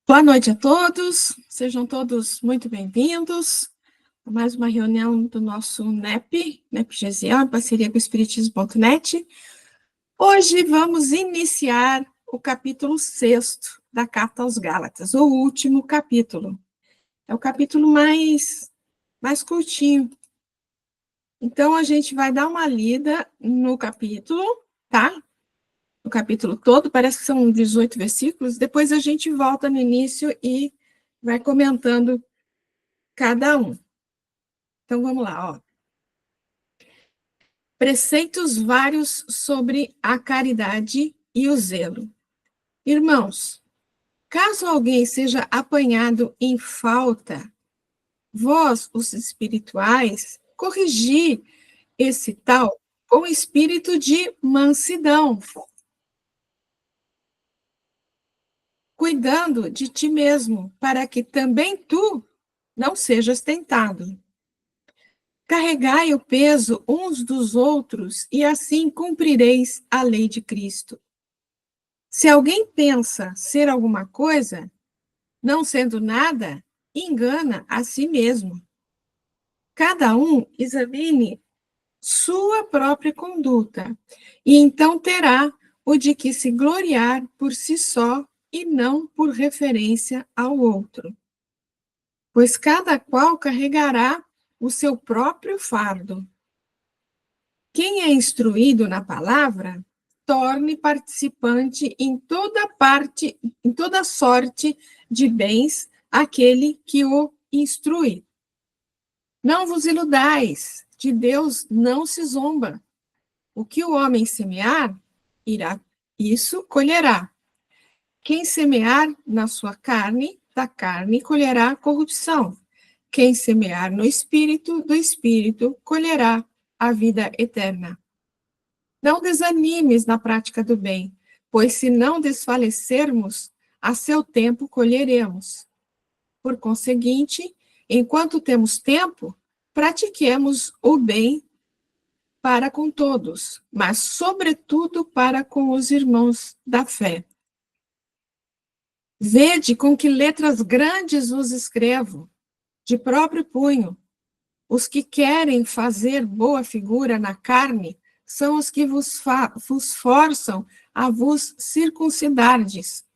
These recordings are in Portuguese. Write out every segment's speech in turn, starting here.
Boa noite a todos, sejam todos muito bem-vindos a mais uma reunião do nosso NEP GZL, em parceria com o Espiritismo.net. Hoje vamos iniciar o capítulo 6 da Carta aos Gálatas, o último capítulo. É o capítulo mais curtinho. Então, a gente vai dar uma lida no capítulo, tá? O capítulo todo, parece que são 18 versículos, depois a gente volta no início e vai comentando cada um. Então, vamos lá, ó. Preceitos vários sobre a caridade e o zelo. Irmãos, caso alguém seja apanhado em falta, vós, os espirituais, corrigi esse tal com espírito de mansidão, cuidando de ti mesmo, para que também tu não sejas tentado. Carregai o peso uns dos outros, e assim cumprireis a lei de Cristo. Se alguém pensa ser alguma coisa, não sendo nada, engana a si mesmo. Cada um examine sua própria conduta, e então terá o de que se gloriar por si só e não por referência ao outro. Pois cada qual carregará o seu próprio fardo. Quem é instruído na palavra, torne participante em toda sorte de bens aquele que o instrui. Não vos iludais, de Deus não se zomba. O que o homem semear, isso colherá. Quem semear na sua carne, da carne colherá corrupção. Quem semear no espírito, do espírito colherá a vida eterna. Não desanimes na prática do bem, pois se não desfalecermos, a seu tempo colheremos. Por conseguinte, enquanto temos tempo, pratiquemos o bem para com todos, mas sobretudo para com os irmãos da fé. Vede com que letras grandes vos escrevo, de próprio punho. Os que querem fazer boa figura na carne são os que vos forçam a vos circuncidardes,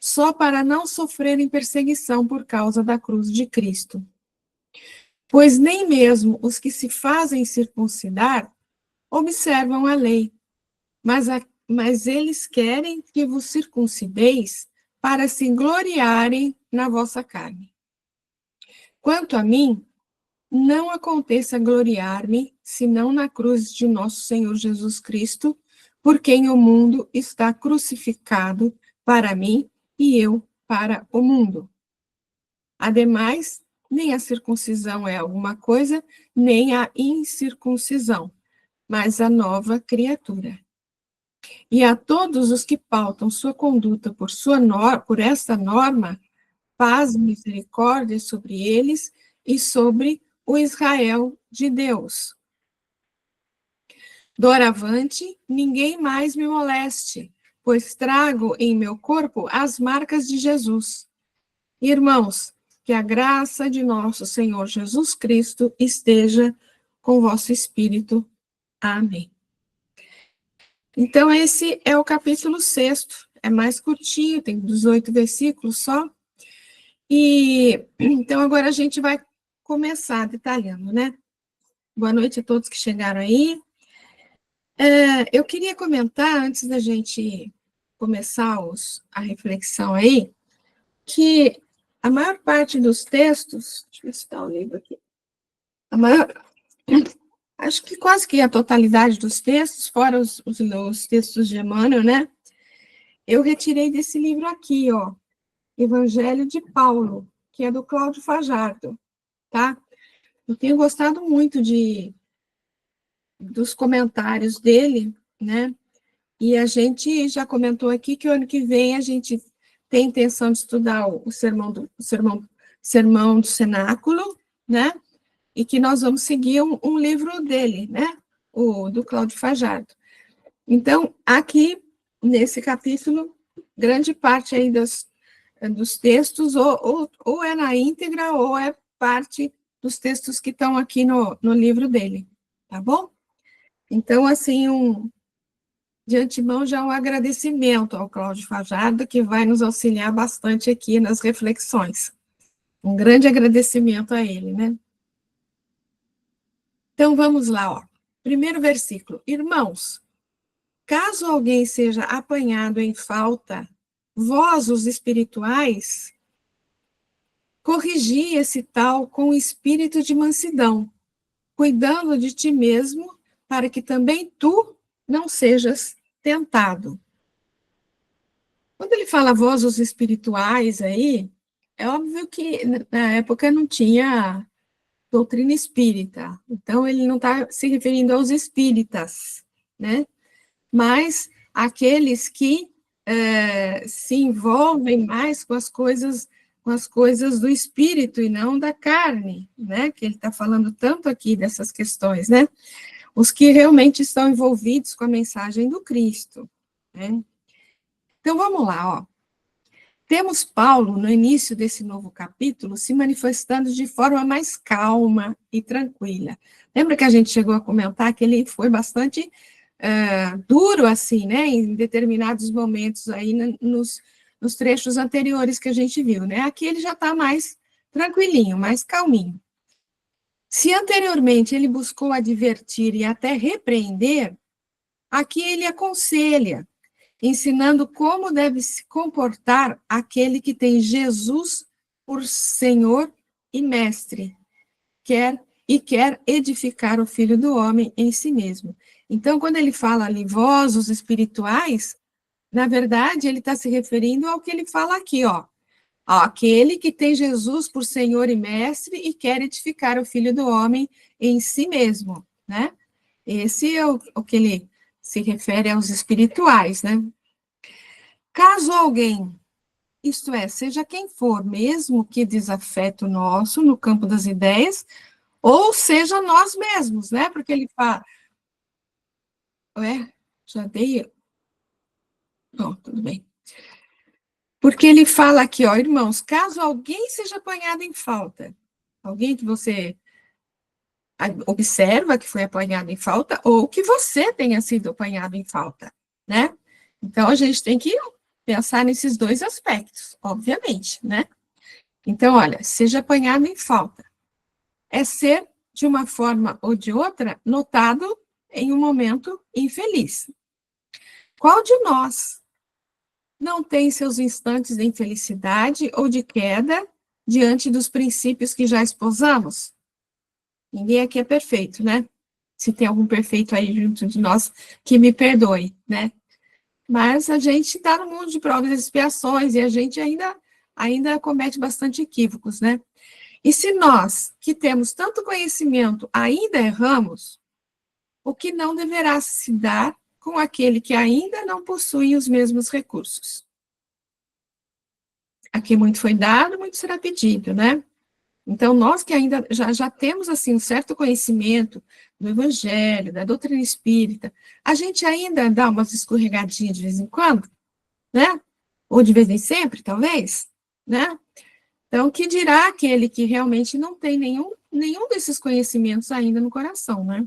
só para não sofrerem perseguição por causa da cruz de Cristo. Pois nem mesmo os que se fazem circuncidar observam a lei, mas eles querem que vos circuncideis para se gloriarem na vossa carne. Quanto a mim, não aconteça gloriar-me, senão na cruz de nosso Senhor Jesus Cristo, por quem o mundo está crucificado para mim e eu para o mundo. Ademais, nem a circuncisão é alguma coisa, nem a incircuncisão, mas a nova criatura. E a todos os que pautam sua conduta por esta norma, paz e misericórdia sobre eles e sobre o Israel de Deus. Doravante, ninguém mais me moleste, pois trago em meu corpo as marcas de Jesus. Irmãos, que a graça de nosso Senhor Jesus Cristo esteja com vosso espírito. Amém. Então, esse é o capítulo 6, é mais curtinho, tem 18 versículos só. E então agora a gente vai começar detalhando, né? Boa noite a todos que chegaram aí. Eu queria comentar, antes da gente começar a reflexão aí, que a maior parte dos textos, deixa eu ver se está o livro aqui, acho que quase que a totalidade dos textos, fora os textos de Emmanuel, né? Eu retirei desse livro aqui, ó, Evangelho de Paulo, que é do Cláudio Fajardo, tá? Eu tenho gostado muito dos comentários dele, né? E a gente já comentou aqui que o ano que vem a gente tem intenção de estudar o sermão do Cenáculo, né? E que nós vamos seguir um livro dele, né? O do Cláudio Fajardo. Então, aqui, nesse capítulo, grande parte aí dos textos, ou é na íntegra, ou é parte dos textos que estão aqui no livro dele, tá bom? Então, assim, de antemão, já um agradecimento ao Cláudio Fajardo, que vai nos auxiliar bastante aqui nas reflexões. Um grande agradecimento a ele, né? Então, vamos lá, ó. Primeiro versículo. Irmãos, caso alguém seja apanhado em falta, vós, os espirituais, corrigi esse tal com espírito de mansidão, cuidando de ti mesmo, para que também tu não sejas tentado. Quando ele fala vós, os espirituais, aí, é óbvio que na época não tinha doutrina espírita, então ele não está se referindo aos espíritas, né? Mas aqueles que se envolvem mais com as coisas do espírito e não da carne, né? Que ele está falando tanto aqui dessas questões, né? Os que realmente estão envolvidos com a mensagem do Cristo, né? Então, vamos lá, ó. Temos Paulo, no início desse novo capítulo, se manifestando de forma mais calma e tranquila. Lembra que a gente chegou a comentar que ele foi bastante duro, assim, né, em determinados momentos aí nos trechos anteriores que a gente viu, né? Aqui ele já está mais tranquilinho, mais calminho. Se anteriormente ele buscou advertir e até repreender, aqui ele aconselha, ensinando como deve se comportar aquele que tem Jesus por Senhor e Mestre, quer edificar o Filho do Homem em si mesmo. Então, quando ele fala ali, vós, os espirituais, na verdade, ele está se referindo ao que ele fala aqui, ó. Aquele que tem Jesus por Senhor e Mestre e quer edificar o Filho do Homem em si mesmo, né? Esse é o que ele se refere aos espirituais, né? Caso alguém, isto é, seja quem for, mesmo que desafeto nosso no campo das ideias, ou seja nós mesmos, né? Porque ele fala, já dei, bom, tudo bem. Porque ele fala aqui, ó, irmãos, caso alguém seja apanhado em falta, alguém que você observa que foi apanhado em falta, ou que você tenha sido apanhado em falta, né? Então, a gente tem que pensar nesses dois aspectos, obviamente, né? Então, olha, seja apanhado em falta. É ser, de uma forma ou de outra, notado em um momento infeliz. Qual de nós não tem seus instantes de infelicidade ou de queda diante dos princípios que já esposamos? Ninguém aqui é perfeito, né? Se tem algum perfeito aí junto de nós, que me perdoe, né? Mas a gente está no mundo de provas e expiações e a gente ainda comete bastante equívocos, né? E se nós, que temos tanto conhecimento, ainda erramos, o que não deverá se dar com aquele que ainda não possui os mesmos recursos? Aqui muito foi dado, muito será pedido, né? Então, nós que ainda já temos, assim, um certo conhecimento do Evangelho, da doutrina espírita, a gente ainda dá umas escorregadinhas de vez em quando, né? Ou de vez em sempre, talvez, né? Então, que dirá aquele que realmente não tem nenhum desses conhecimentos ainda no coração, né?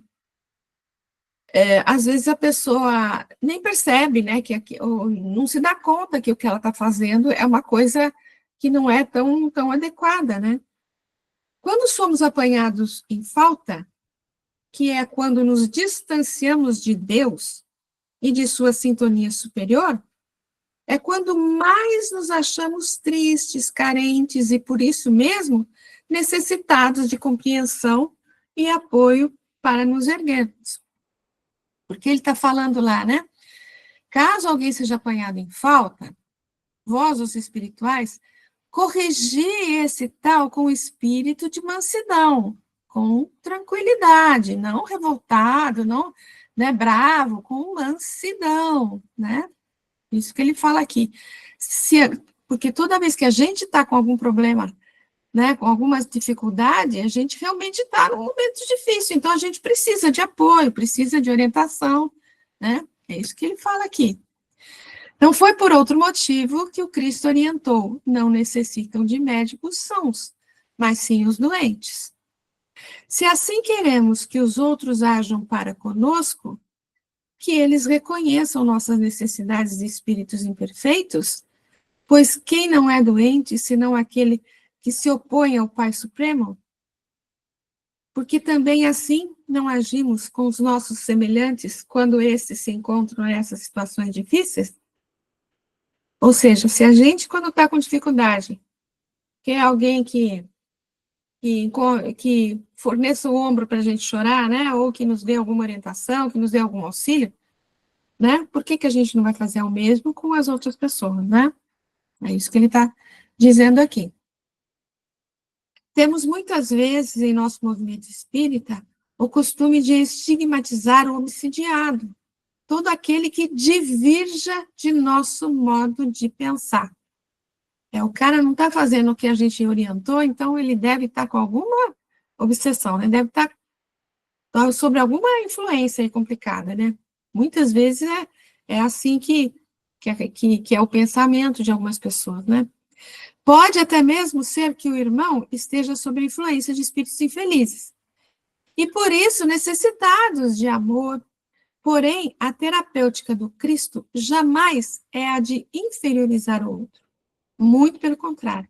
Às vezes a pessoa nem percebe, né, ou não se dá conta que o que ela está fazendo é uma coisa que não é tão adequada, né? Quando somos apanhados em falta, que é quando nos distanciamos de Deus e de sua sintonia superior, é quando mais nos achamos tristes, carentes e, por isso mesmo, necessitados de compreensão e apoio para nos erguermos. Porque ele está falando lá, né? Caso alguém seja apanhado em falta, vós, os espirituais, corrigi esse tal com espírito de mansidão, com tranquilidade, não revoltado, não, né, bravo, com mansidão, né? Isso que ele fala aqui. Porque toda vez que a gente está com algum problema, né, com alguma dificuldade, a gente realmente está num momento difícil, então a gente precisa de apoio, precisa de orientação, né? É isso que ele fala aqui. Não foi por outro motivo que o Cristo orientou: não necessitam de médicos sãos, mas sim os doentes. Se assim queremos que os outros ajam para conosco, que eles reconheçam nossas necessidades de espíritos imperfeitos, pois quem não é doente, senão aquele que se opõe ao Pai Supremo? Porque também assim não agimos com os nossos semelhantes quando esses se encontram nessas situações difíceis? Ou seja, se a gente, quando está com dificuldade, quer alguém que forneça o ombro para a gente chorar, né? Ou que nos dê alguma orientação, que nos dê algum auxílio, né? Por que que a gente não vai fazer o mesmo com as outras pessoas, né? É isso que ele está dizendo aqui. Temos muitas vezes em nosso movimento espírita o costume de estigmatizar o obsidiado, todo aquele que divirja de nosso modo de pensar. O cara não está fazendo o que a gente orientou, então ele deve estar com alguma obsessão, né? Deve estar sobre alguma influência complicada, né? Muitas vezes é assim que é o pensamento de algumas pessoas, né? Pode até mesmo ser que o irmão esteja sob a influência de espíritos infelizes, e por isso necessitados de amor. Porém, a terapêutica do Cristo jamais é a de inferiorizar o outro. Muito pelo contrário,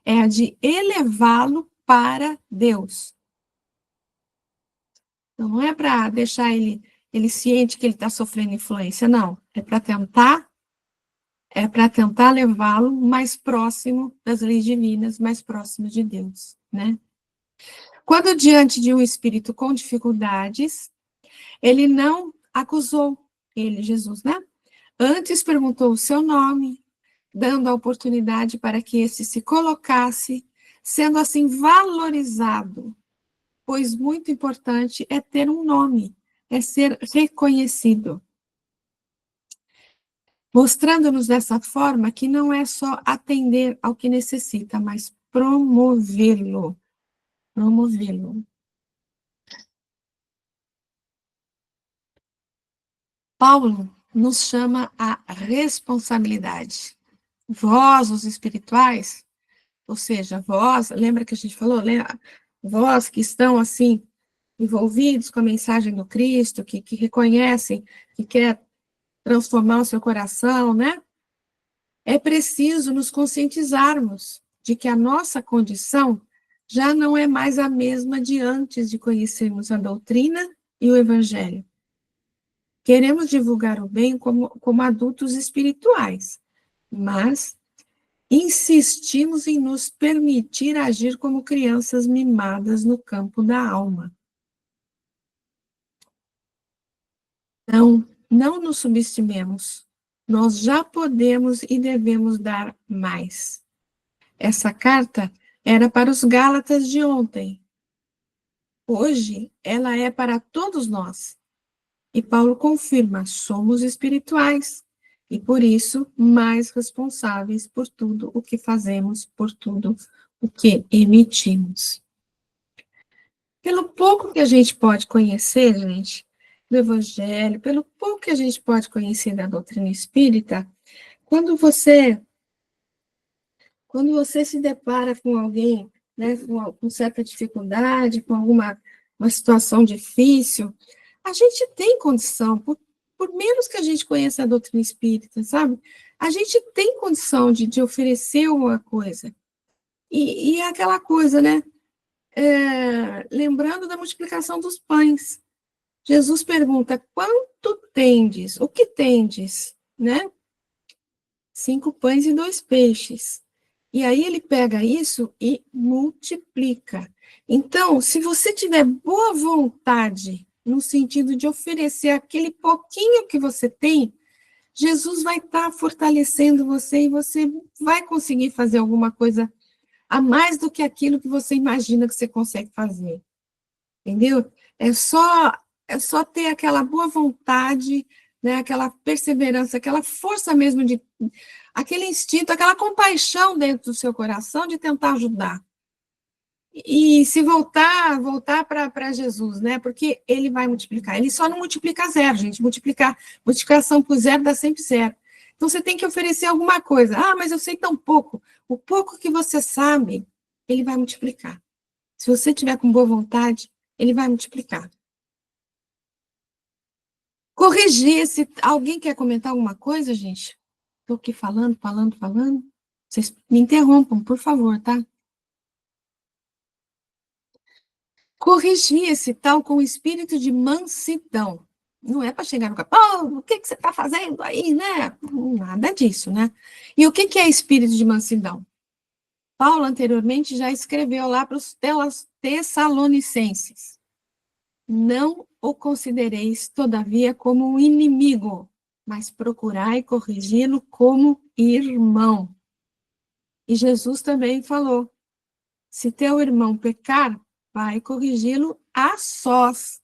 é a de elevá-lo para Deus. Então, não é para deixar ele ciente que ele está sofrendo influência, não. É para tentar levá-lo mais próximo das leis divinas, mais próximo de Deus, né? Quando diante de um espírito com dificuldades, ele não acusou ele, Jesus, né? Antes perguntou o seu nome, dando a oportunidade para que esse se colocasse, sendo assim valorizado, pois muito importante é ter um nome, é ser reconhecido. Mostrando-nos dessa forma que não é só atender ao que necessita, mas promovê-lo. Promovê-lo. Paulo nos chama à responsabilidade. Vós, os espirituais, ou seja, vós, lembra que a gente falou? Vós que estão assim, envolvidos com a mensagem do Cristo, que reconhecem, que quer transformar o seu coração, né? É preciso nos conscientizarmos de que a nossa condição já não é mais a mesma de antes de conhecermos a doutrina e o Evangelho. Queremos divulgar o bem como adultos espirituais, mas insistimos em nos permitir agir como crianças mimadas no campo da alma. Não nos subestimemos. Nós já podemos e devemos dar mais. Essa carta era para os Gálatas de ontem. Hoje, ela é para todos nós. E Paulo confirma: somos espirituais e, por isso, mais responsáveis por tudo o que fazemos, por tudo o que emitimos. Pelo pouco que a gente pode conhecer, gente, do Evangelho, pelo pouco que a gente pode conhecer da doutrina espírita, quando você se depara com alguém, né, com certa dificuldade, com uma situação difícil, a gente tem condição, por menos que a gente conheça a doutrina espírita, sabe? A gente tem condição de oferecer uma coisa. E é aquela coisa, né? Lembrando da multiplicação dos pães. Jesus pergunta: quanto tendes? O que tendes? Né? 5 pães e 2 peixes. E aí ele pega isso e multiplica. Então, se você tiver boa vontade, no sentido de oferecer aquele pouquinho que você tem, Jesus vai estar fortalecendo você e você vai conseguir fazer alguma coisa a mais do que aquilo que você imagina que você consegue fazer. Entendeu? É só ter aquela boa vontade, né, aquela perseverança, aquela força mesmo aquele instinto, aquela compaixão dentro do seu coração de tentar ajudar. E se voltar para Jesus, né? Porque ele vai multiplicar. Ele só não multiplica zero, gente. Multiplicação por zero dá sempre zero. Então, você tem que oferecer alguma coisa. Ah, mas eu sei tão pouco. O pouco que você sabe, ele vai multiplicar. Se você tiver com boa vontade, ele vai multiplicar. Corrigir esse... Alguém quer comentar alguma coisa, gente? Estou aqui falando. Vocês me interrompam, por favor, tá? Corrigir esse tal com o espírito de mansidão. Não é para chegar no capô, o que você está fazendo aí, né? Nada disso, né? E o que é espírito de mansidão? Paulo anteriormente já escreveu lá para os Tessalonicenses. Não o considereis, todavia, como um inimigo, mas procurai corrigi-lo como irmão. E Jesus também falou, se teu irmão pecar, vai corrigi-lo a sós.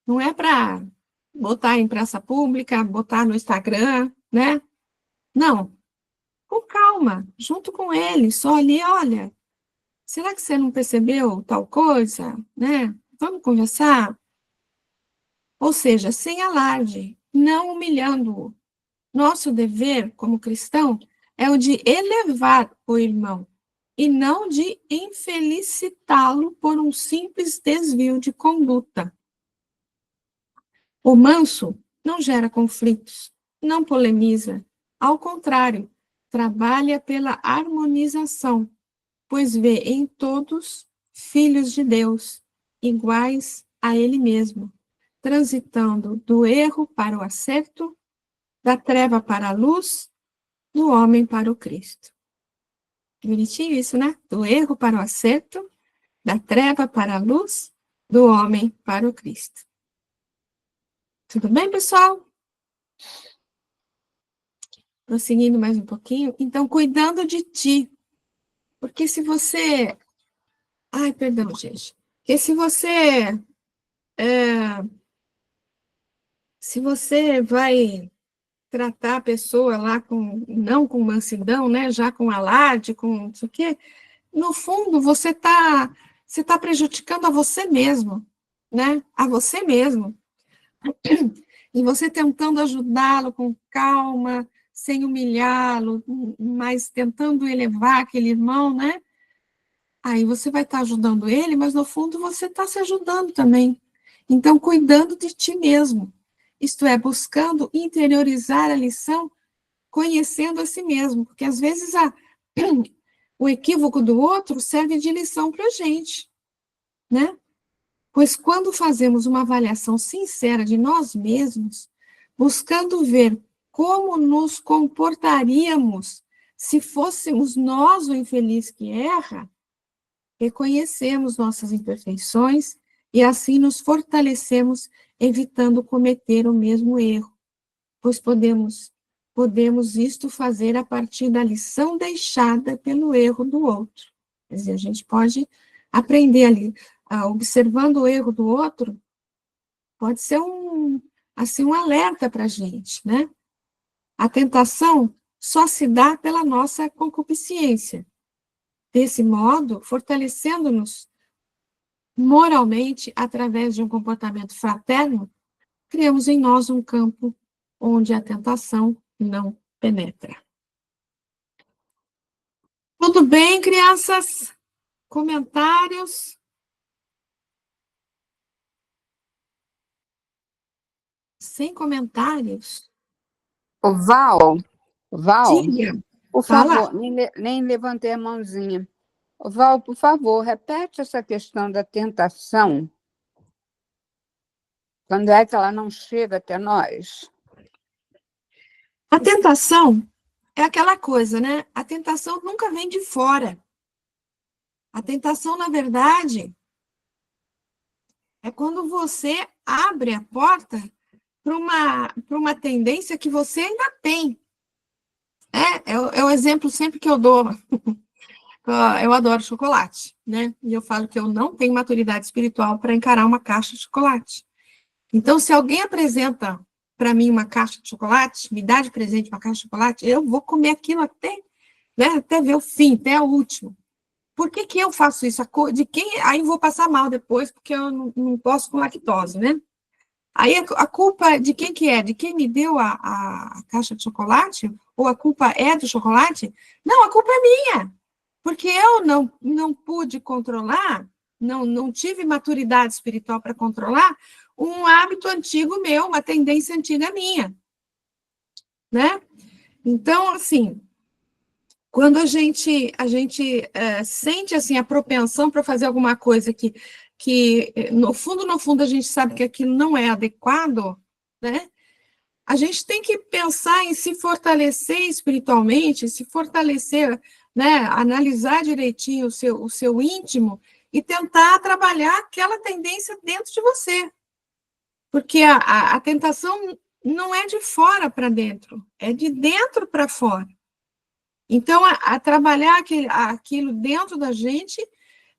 Não é para botar em praça pública, botar no Instagram, né? Não. Com calma, junto com ele, só ali, olha, será que você não percebeu tal coisa, né? Vamos conversar? Ou seja, sem alarde, não humilhando-o. Nosso dever, como cristão, é o de elevar o irmão, e não de infelicitá-lo por um simples desvio de conduta. O manso não gera conflitos, não polemiza, ao contrário, trabalha pela harmonização, pois vê em todos filhos de Deus, iguais a ele mesmo, transitando do erro para o acerto, da treva para a luz, do homem para o Cristo. Bonitinho isso, né? Do erro para o acerto, da treva para a luz, do homem para o Cristo. Tudo bem, pessoal? Prosseguindo mais um pouquinho. Então, cuidando de ti. Porque se você... Ai, perdão, gente. Porque se você vai tratar a pessoa lá não com mansidão, né? Já com alarde, com não sei o quê, no fundo, você tá prejudicando a você mesmo, né? A você mesmo. E você tentando ajudá-lo com calma, sem humilhá-lo, mas tentando elevar aquele irmão, né? Aí você vai estar ajudando ele, mas no fundo você está se ajudando também. Então, cuidando de ti mesmo. Isto é, buscando interiorizar a lição, conhecendo a si mesmo. Porque às vezes o equívoco do outro serve de lição para a gente, né? Pois quando fazemos uma avaliação sincera de nós mesmos, buscando ver como nos comportaríamos se fôssemos nós o infeliz que erra, reconhecemos nossas imperfeições e assim nos fortalecemos, evitando cometer o mesmo erro, pois podemos isto fazer a partir da lição deixada pelo erro do outro. Quer dizer, a gente pode aprender ali, observando o erro do outro, pode ser um alerta para a gente, né? A tentação só se dá pela nossa concupiscência. Desse modo, fortalecendo-nos moralmente através de um comportamento fraterno, criamos em nós um campo onde a tentação não penetra. Tudo bem, crianças? Comentários? Sem comentários? O Val, Diga. por Fala. favor, nem levantei a mãozinha. O Val, por favor, repete essa questão da tentação. Quando é que ela não chega até nós? A tentação é aquela coisa, né? A tentação nunca vem de fora. A tentação, na verdade, é quando você abre a porta para uma tendência que você ainda tem. É o exemplo sempre que eu dou. Eu adoro chocolate, né? E eu falo que eu não tenho maturidade espiritual para encarar uma caixa de chocolate. Então, se alguém apresenta para mim uma caixa de chocolate, me dá de presente uma caixa de chocolate, eu vou comer aquilo até, né, até ver o fim, até o último. Por que que eu faço isso? De quem? Aí eu vou passar mal depois, porque eu não posso com lactose, né? Aí a culpa de quem que é? De quem me deu a caixa de chocolate? Ou a culpa é do chocolate? Não, a culpa é minha, porque eu não pude controlar, não tive maturidade espiritual para controlar um hábito antigo meu, uma tendência antiga minha, né? Então, assim, quando a gente sente assim a propensão para fazer alguma coisa que no fundo a gente sabe que aquilo não é adequado, né? A gente tem que pensar em se fortalecer espiritualmente, se fortalecer, né? Analisar direitinho o seu íntimo e tentar trabalhar aquela tendência dentro de você, porque a tentação não é de fora para dentro, é de dentro para fora. Então, a trabalhar aquilo dentro da gente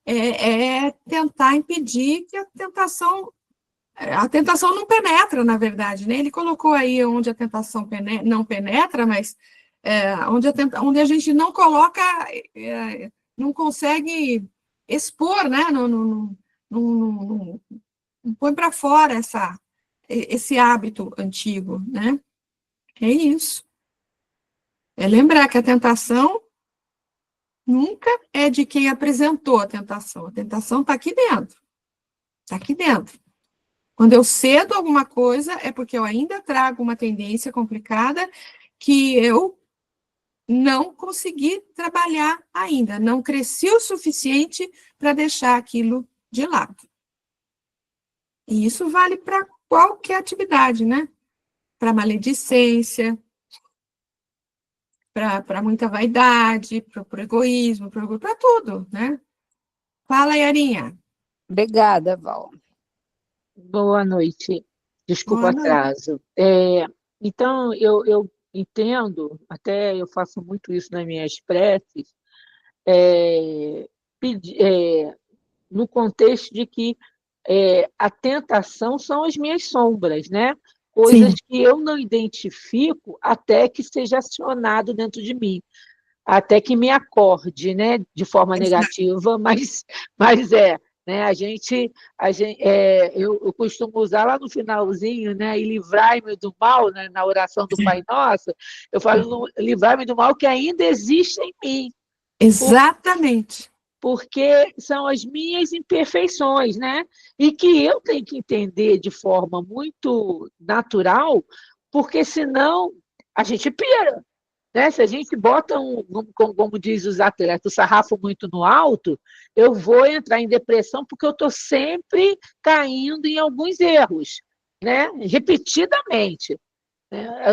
é tentar impedir que a tentação não penetra, na verdade, né? Ele colocou aí onde a tentação não penetra, mas onde a gente não coloca, não consegue expor, né? Não põe para fora esse hábito antigo, né? É isso. É lembrar que a tentação nunca é de quem apresentou a tentação está aqui dentro, está aqui dentro. Quando eu cedo alguma coisa, é porque eu ainda trago uma tendência complicada que eu não consegui trabalhar ainda, não cresci o suficiente para deixar aquilo de lado. E isso vale para qualquer atividade, né? Para maledicência, para muita vaidade, para o egoísmo, para tudo, né? Fala, Yarinha. Obrigada, Val. Boa noite. Desculpa o Boa noite. atraso. Então, eu entendo, até eu faço muito isso nas minhas preces, é, no contexto de que a tentação são as minhas sombras, né? Coisas Sim. que eu não identifico até que seja acionado dentro de mim, até que me acorde, né? De forma negativa, mas né? Eu costumo usar lá no finalzinho, né? E livrai-me do mal, né? Na oração do Pai Nosso, eu falo, livrai-me do mal que ainda existe em mim. Exatamente. Porque são as minhas imperfeições, né? E que eu tenho que entender de forma muito natural, porque senão a gente pira, né? Se a gente bota como diz os atletas, o sarrafo muito no alto, eu vou entrar em depressão porque eu estou sempre caindo em alguns erros, né? Repetidamente.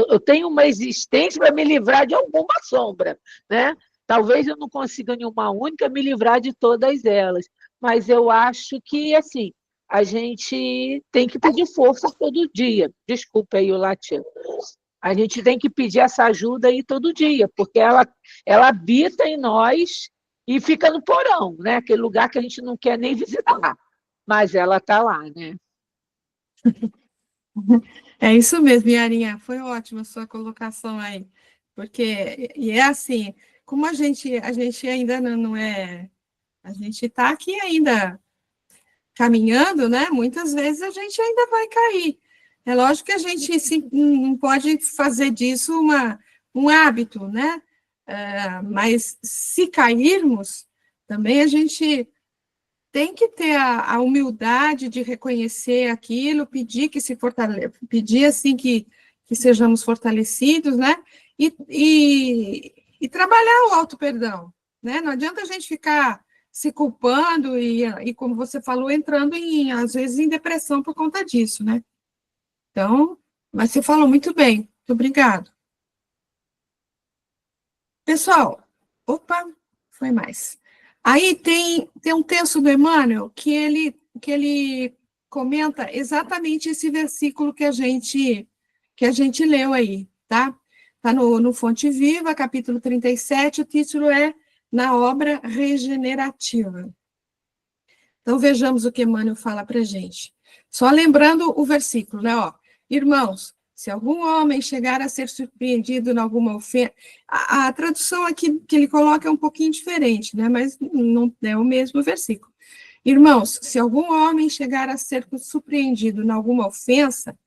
Eu tenho uma existência para me livrar de alguma sombra, né? Talvez eu não consiga nenhuma única me livrar de todas elas, mas eu acho que assim a gente tem que pedir força todo dia. Desculpa aí o latim. A gente tem que pedir essa ajuda aí todo dia, porque ela habita em nós e fica no porão, né? Aquele lugar que a gente não quer nem visitar, mas ela está lá, né? É isso mesmo, Yarinha. Foi ótima a sua colocação aí. Porque, e é assim, como a gente ainda não é. A gente está aqui ainda caminhando, né? Muitas vezes a gente ainda vai cair. É lógico que a gente não pode fazer disso um hábito, né? Mas se cairmos, também a gente tem que ter a humildade de reconhecer aquilo, pedir que se fortaleça, pedir assim que sejamos fortalecidos, né? E trabalhar o auto-perdão, né? Não adianta a gente ficar se culpando e, como você falou, entrando às vezes, em depressão por conta disso, né? Então, mas você falou muito bem. Muito obrigado. Pessoal, opa, foi mais. Aí tem um texto do Emmanuel que ele comenta exatamente esse versículo que a gente leu aí, tá? Está no Fonte Viva, capítulo 37, o título é Na Obra Regenerativa. Então, vejamos o que Emmanuel fala para a gente. Só lembrando o versículo, né? Ó, irmãos, se algum homem chegar a ser surpreendido em alguma ofensa... A tradução aqui que ele coloca é um pouquinho diferente, né? Mas não é o mesmo versículo. Irmãos, se algum homem chegar a ser surpreendido em alguma ofensa,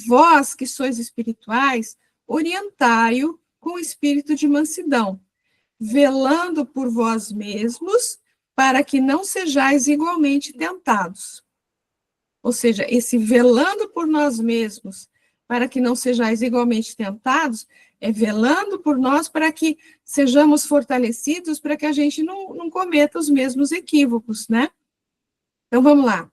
vós que sois espirituais, orientai-o com espírito de mansidão, velando por vós mesmos, para que não sejais igualmente tentados. Ou seja, esse velando por nós mesmos, para que não sejais igualmente tentados, é velando por nós para que sejamos fortalecidos, para que a gente não cometa os mesmos equívocos, né? Então, vamos lá.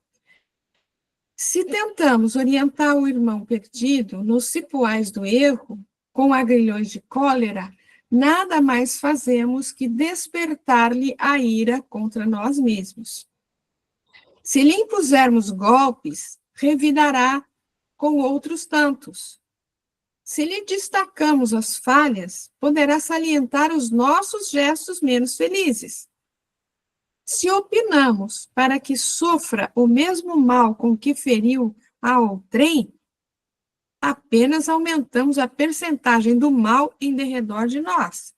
Se tentamos orientar o irmão perdido nos cipuais do erro, com agrilhões de cólera, nada mais fazemos que despertar-lhe a ira contra nós mesmos. Se lhe impusermos golpes, revidará com outros tantos. Se lhe destacamos as falhas, poderá salientar os nossos gestos menos felizes. Se opinamos para que sofra o mesmo mal com que feriu a outrem, apenas aumentamos a percentagem do mal em derredor de nós.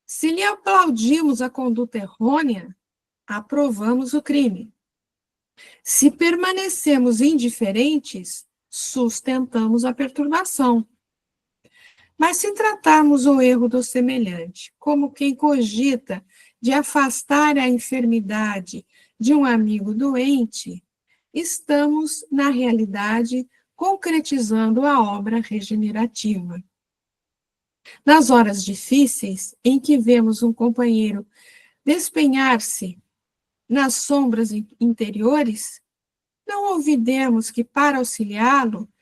Se lhe aplaudimos a conduta errônea, aprovamos o crime. Se permanecemos indiferentes, sustentamos a perturbação. Mas se tratarmos o erro do semelhante como quem cogita de afastar a enfermidade de um amigo doente, estamos, na realidade, concretizando a obra regenerativa. Nas horas difíceis, em que vemos um companheiro despenhar-se nas sombras interiores, não olvidemos que, para auxiliá-lo,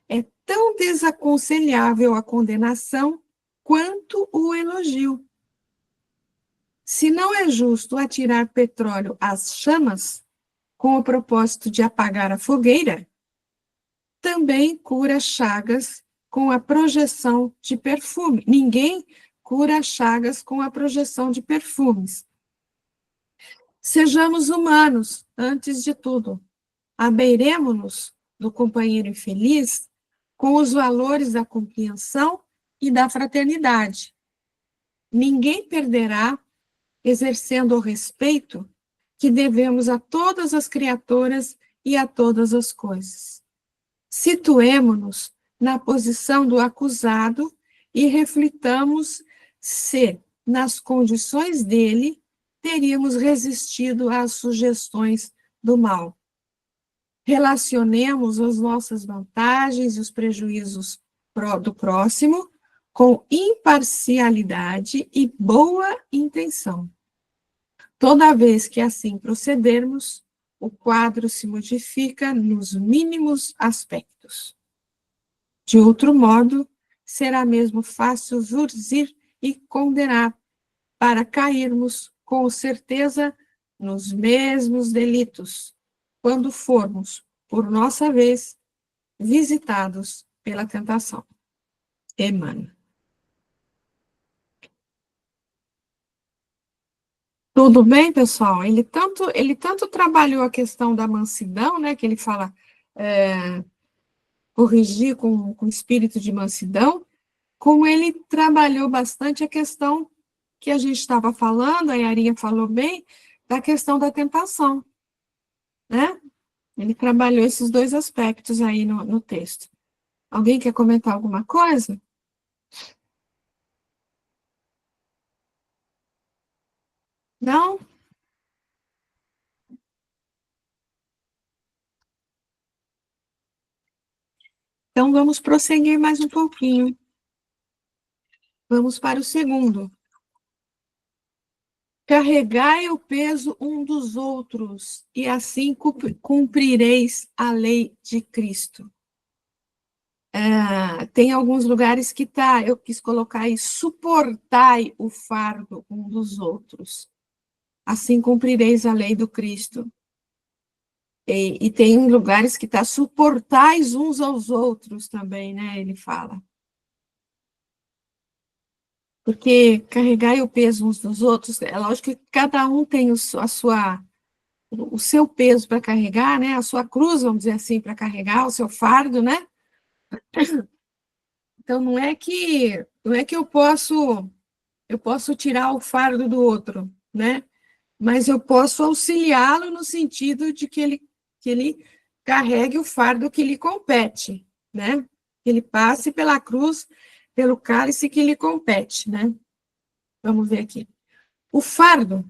é tão desaconselhável a condenação quanto o elogio. Se não é justo atirar petróleo às chamas, com o propósito de apagar a fogueira, também cura chagas com a projeção de perfume. Ninguém cura chagas com a projeção de perfumes. Sejamos humanos, antes de tudo. Abeiremo-nos do companheiro infeliz com os valores da compreensão e da fraternidade. Ninguém perderá exercendo o respeito que devemos a todas as criaturas e a todas as coisas. Situemo-nos na posição do acusado e reflitamos se, nas condições dele, teríamos resistido às sugestões do mal. Relacionemos as nossas vantagens e os prejuízos do próximo com imparcialidade e boa intenção. Toda vez que assim procedermos, o quadro se modifica nos mínimos aspectos. De outro modo, será mesmo fácil jurzir e condenar, para cairmos com certeza nos mesmos delitos, quando formos, por nossa vez, visitados pela tentação. Emmanuel. Tudo bem, pessoal? Ele tanto trabalhou a questão da mansidão, né, que ele fala corrigir com espírito de mansidão, como ele trabalhou bastante a questão que a gente estava falando, a Yarinha falou bem, da questão da tentação, né? Ele trabalhou esses dois aspectos aí no texto. Alguém quer comentar alguma coisa? Não? Então, vamos prosseguir mais um pouquinho. Vamos para o segundo. Carregai o peso um dos outros, e assim cumprireis a lei de Cristo. Tem alguns lugares que eu quis colocar aí, suportai o fardo um dos outros. Assim cumprireis a lei do Cristo. E tem lugares que suportais uns aos outros também, né? Ele fala. Porque carregar o peso uns dos outros, é lógico que cada um tem o seu peso para carregar, né? A sua cruz, vamos dizer assim, para carregar, o seu fardo, né? Então, não é que eu posso tirar o fardo do outro, né? mas eu posso auxiliá-lo no sentido de que ele carregue o fardo que lhe compete, né? Que ele passe pela cruz, pelo cálice que lhe compete, né? Vamos ver aqui. O fardo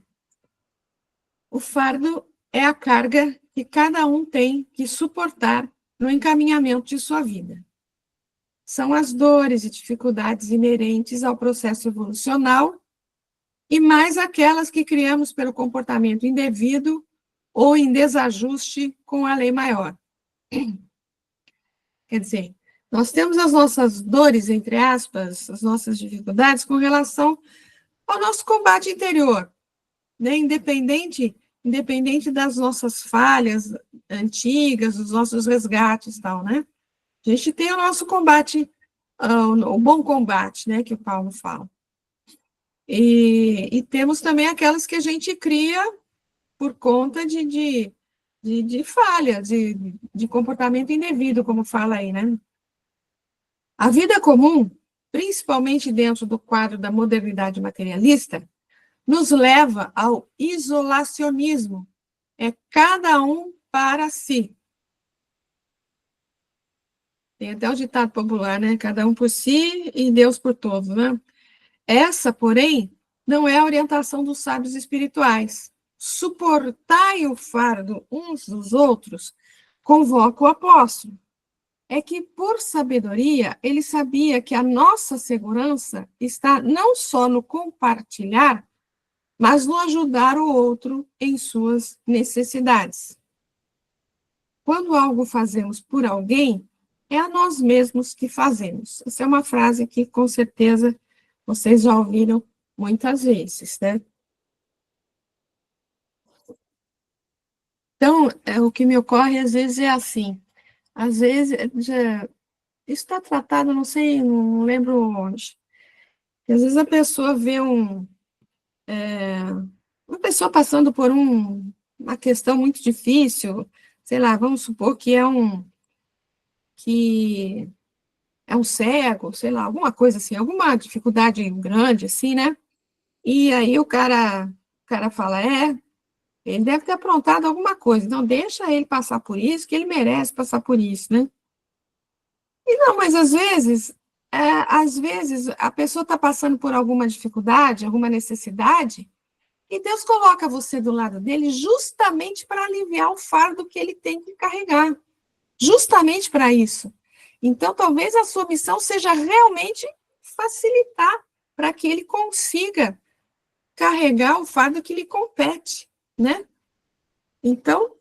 é a carga que cada um tem que suportar no encaminhamento de sua vida. São as dores e dificuldades inerentes ao processo evolucional e mais aquelas que criamos pelo comportamento indevido ou em desajuste com a lei maior. Quer dizer, nós temos as nossas dores, entre aspas, as nossas dificuldades com relação ao nosso combate interior, né? Independente das nossas falhas antigas, dos nossos resgates e tal, né? A gente tem o nosso combate, o bom combate, né, que o Paulo fala. E temos também aquelas que a gente cria por conta de falha, de comportamento indevido, como fala aí, né? A vida comum, principalmente dentro do quadro da modernidade materialista, nos leva ao isolacionismo. É cada um para si. Tem até o ditado popular, né? Cada um por si e Deus por todos, né? Essa, porém, não é a orientação dos sábios espirituais. Suportai o fardo uns dos outros, convoca o apóstolo. É que, por sabedoria, ele sabia que a nossa segurança está não só no compartilhar, mas no ajudar o outro em suas necessidades. Quando algo fazemos por alguém, é a nós mesmos que fazemos. Essa é uma frase que, com certeza, vocês já ouviram muitas vezes, né? Então, o que me ocorre, às vezes, é assim. Às vezes, isso está tratado, não sei, não lembro onde. Às vezes a pessoa vê uma pessoa passando por uma questão muito difícil, sei lá, vamos supor que é um cego, sei lá, alguma coisa assim, alguma dificuldade grande, assim, né? E aí o cara fala, ele deve ter aprontado alguma coisa, então deixa ele passar por isso, que ele merece passar por isso, né? E não, mas às vezes a pessoa está passando por alguma dificuldade, alguma necessidade, e Deus coloca você do lado dele justamente para aliviar o fardo que ele tem que carregar. Justamente para isso. Então, talvez a sua missão seja realmente facilitar para que ele consiga carregar o fardo que lhe compete, né? Então,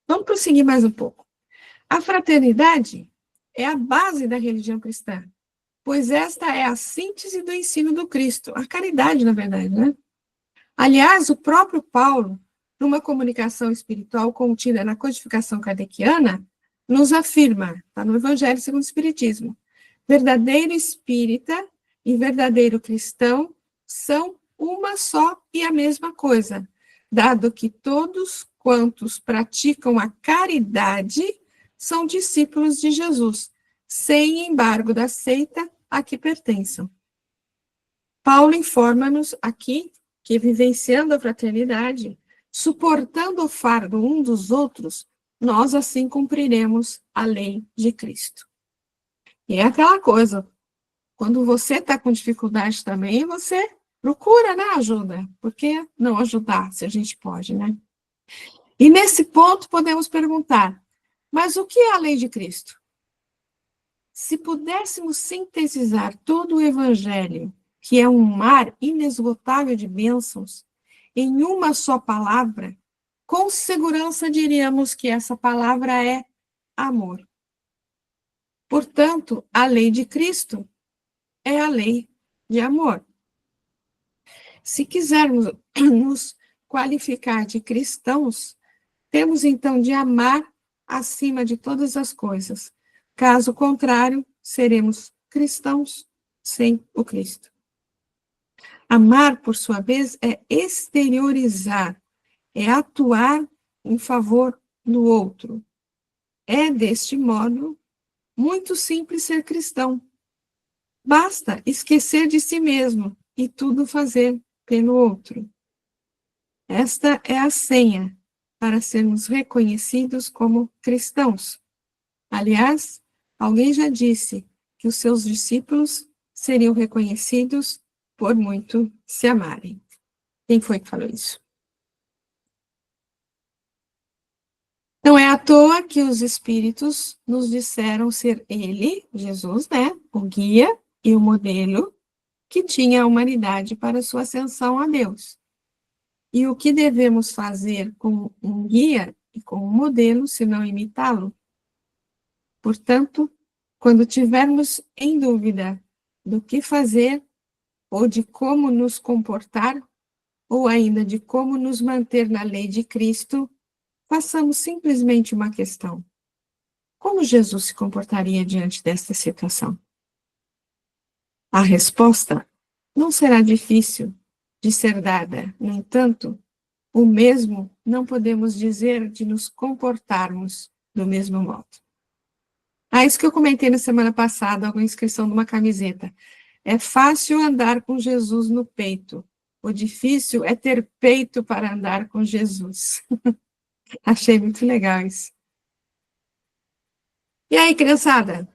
vamos prosseguir mais um pouco. A fraternidade é a base da religião cristã, pois esta é a síntese do ensino do Cristo, a caridade, na verdade, né? Aliás, o próprio Paulo, numa comunicação espiritual contida na codificação kardeciana, nos afirma, está no Evangelho segundo o Espiritismo, verdadeiro espírita e verdadeiro cristão são uma só e a mesma coisa, dado que todos quantos praticam a caridade são discípulos de Jesus, sem embargo da seita a que pertençam. Paulo informa-nos aqui que, vivenciando a fraternidade, suportando o fardo um dos outros, nós assim cumpriremos a lei de Cristo. E é aquela coisa, quando você está com dificuldade também, você procura, né, ajuda. Por que não ajudar, se a gente pode, né? E nesse ponto podemos perguntar, mas o que é a lei de Cristo? Se pudéssemos sintetizar todo o Evangelho, que é um mar inesgotável de bênçãos, em uma só palavra, com segurança diríamos que essa palavra é amor. Portanto, a lei de Cristo é a lei de amor. Se quisermos nos qualificar de cristãos, temos então de amar acima de todas as coisas. Caso contrário, seremos cristãos sem o Cristo. Amar, por sua vez, é exteriorizar, é atuar em favor do outro. É, deste modo, muito simples ser cristão. Basta esquecer de si mesmo e tudo fazer pelo outro. Esta é a senha para sermos reconhecidos como cristãos. Aliás, alguém já disse que os seus discípulos seriam reconhecidos por muito se amarem. Quem foi que falou isso? Não é à toa que os espíritos nos disseram ser ele, Jesus, né, o guia e o modelo que tinha a humanidade para sua ascensão a Deus. E o que devemos fazer com um guia e com um modelo, se não imitá-lo? Portanto, quando tivermos em dúvida do que fazer, ou de como nos comportar, ou ainda de como nos manter na lei de Cristo, façamos simplesmente uma questão: como Jesus se comportaria diante desta situação? A resposta não será difícil de ser dada. No entanto, o mesmo não podemos dizer de nos comportarmos do mesmo modo. Isso que eu comentei na semana passada, com a inscrição de uma camiseta. É fácil andar com Jesus no peito. O difícil é ter peito para andar com Jesus. Achei muito legal isso. E aí, criançada?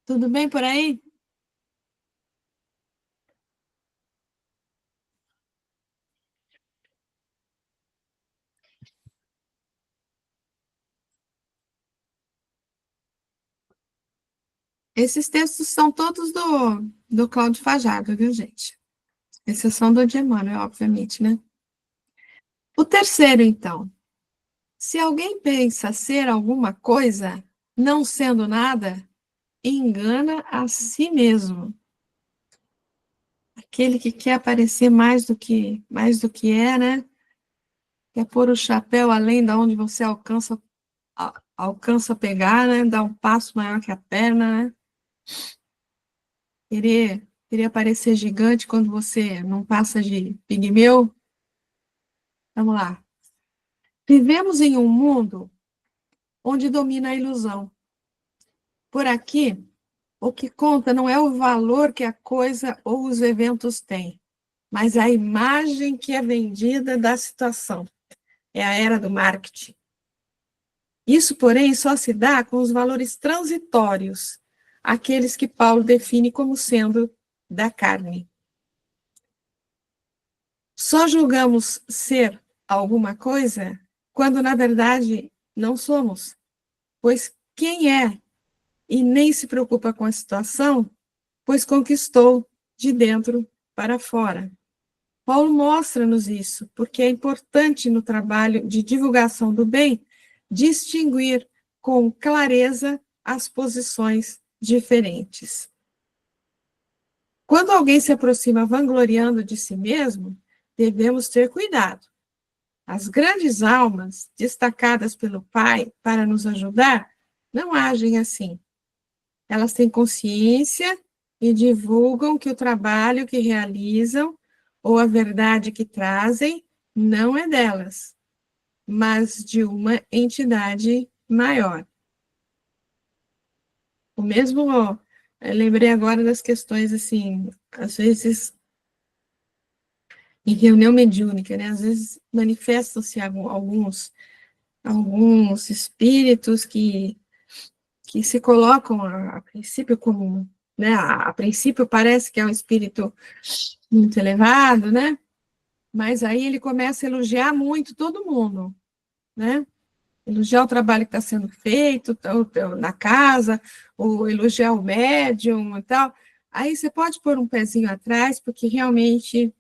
Tudo bem por aí? Esses textos são todos do Cláudio Fajardo, viu, gente? Exceção do de Emmanuel, obviamente, né? O terceiro, então. Se alguém pensa ser alguma coisa, não sendo nada, engana a si mesmo. Aquele que quer aparecer mais do que é, né? Quer pôr o chapéu além da onde você alcança pegar, né? Dar um passo maior que a perna, né? Querer parecer gigante quando você não passa de pigmeu. Vamos lá. Vivemos em um mundo onde domina a ilusão. Por aqui, o que conta não é o valor que a coisa ou os eventos têm, mas a imagem que é vendida da situação. É a era do marketing. Isso, porém, só se dá com os valores transitórios, aqueles que Paulo define como sendo da carne. Só julgamos ser alguma coisa quando, na verdade, não somos, pois quem é e nem se preocupa com a situação, pois conquistou de dentro para fora. Paulo mostra-nos isso, porque é importante no trabalho de divulgação do bem distinguir com clareza as posições diferentes. Quando alguém se aproxima vangloriando de si mesmo, devemos ter cuidado. As grandes almas, destacadas pelo Pai para nos ajudar, não agem assim. Elas têm consciência e divulgam que o trabalho que realizam ou a verdade que trazem não é delas, mas de uma entidade maior. O mesmo, eu lembrei agora das questões, assim, às vezes, em reunião mediúnica, né? Às vezes manifestam-se alguns espíritos que se colocam a princípio como, né? A princípio parece que é um espírito muito elevado, né? Mas aí ele começa a elogiar muito todo mundo, né? Elogiar o trabalho que está sendo feito na casa, ou elogiar o médium e tal. Aí você pode pôr um pezinho atrás, porque realmente...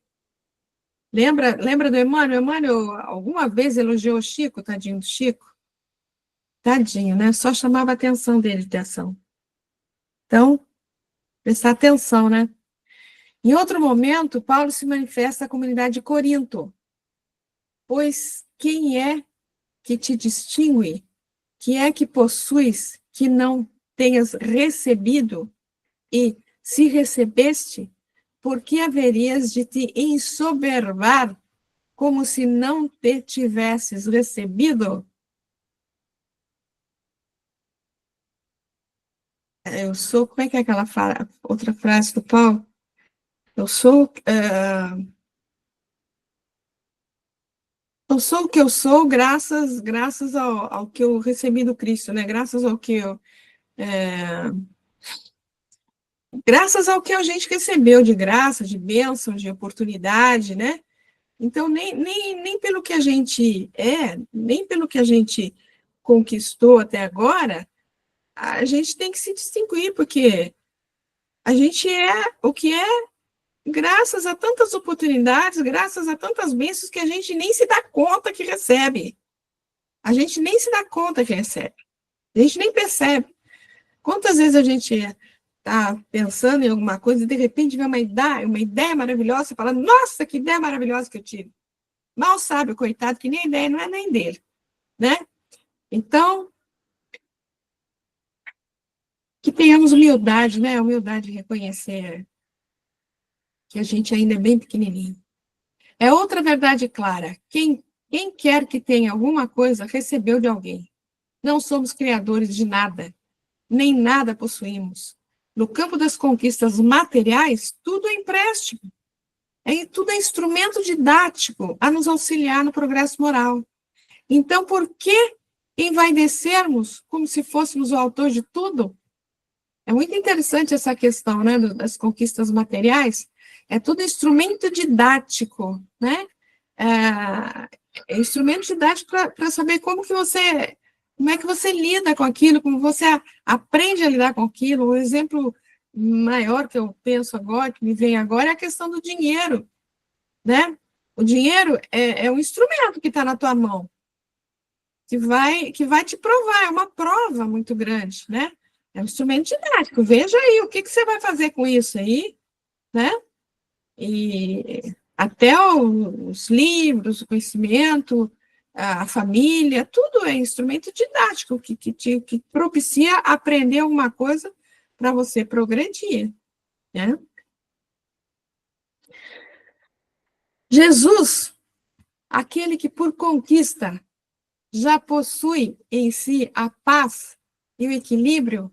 Lembra do Emmanuel? Emmanuel alguma vez elogiou o Chico, tadinho do Chico? Tadinho, né? Só chamava a atenção dele de ação. Então, prestar atenção, né? Em outro momento, Paulo se manifesta à comunidade de Corinto. Pois quem é que te distingue? Que é que possuis que não tenhas recebido? E, se recebeste, por que haverias de te ensoberbar como se não te tivesses recebido? Eu sou, como é que é aquela outra frase do Paulo? Eu sou Eu sou o que eu sou graças ao que eu recebi do Cristo, né? Graças ao que a gente recebeu de graça, de bênção, de oportunidade, né? Então, nem pelo que a gente nem pelo que a gente conquistou até agora, a gente tem que se distinguir, porque a gente é o que é graças a tantas oportunidades, graças a tantas bênçãos que a gente nem se dá conta que recebe. A gente nem se dá conta que recebe. A gente nem percebe. Quantas vezes a gente está pensando em alguma coisa e de repente vem uma ideia maravilhosa e fala, nossa, que ideia maravilhosa que eu tive. Mal sabe o coitado que nem a ideia não é nem dele, né? Então, que tenhamos humildade, né? Humildade de reconhecer que a gente ainda é bem pequenininho. É outra verdade clara. Quem quer que tenha alguma coisa, recebeu de alguém. Não somos criadores de nada, nem nada possuímos. No campo das conquistas materiais, tudo é empréstimo. Tudo é instrumento didático a nos auxiliar no progresso moral. Então, por que envaidecermos como se fôssemos o autor de tudo? É muito interessante essa questão, né, das conquistas materiais. É tudo instrumento didático, né? É instrumento didático para saber como é que você lida com aquilo, como você aprende a lidar com aquilo. O exemplo maior que eu penso agora, que me vem agora, é a questão do dinheiro, né? O dinheiro é um instrumento que está na tua mão, que vai te provar, é uma prova muito grande, né? É um instrumento didático. Veja aí, o que você vai fazer com isso aí, né? E até os livros, o conhecimento, a família, tudo é instrumento didático que propicia aprender alguma coisa para você progredir, né? Jesus, aquele que por conquista já possui em si a paz e o equilíbrio,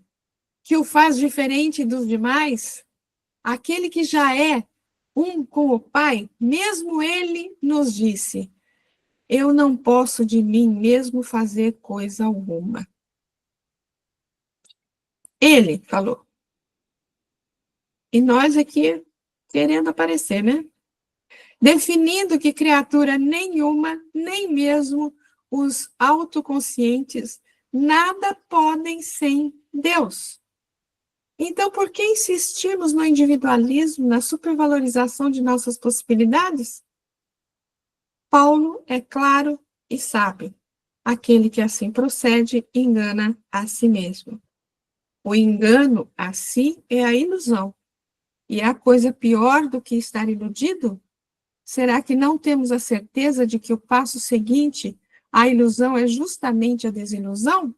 que o faz diferente dos demais, aquele que já é um com o Pai, mesmo ele nos disse, eu não posso de mim mesmo fazer coisa alguma. Ele falou. E nós aqui querendo aparecer, né? Definindo que criatura nenhuma, nem mesmo os autoconscientes, nada podem sem Deus. Então, por que insistimos no individualismo, na supervalorização de nossas possibilidades? Paulo é claro e sabe. Aquele que assim procede, engana a si mesmo. O engano a si é a ilusão. E a coisa pior do que estar iludido? Será que não temos a certeza de que o passo seguinte, a ilusão, é justamente a desilusão?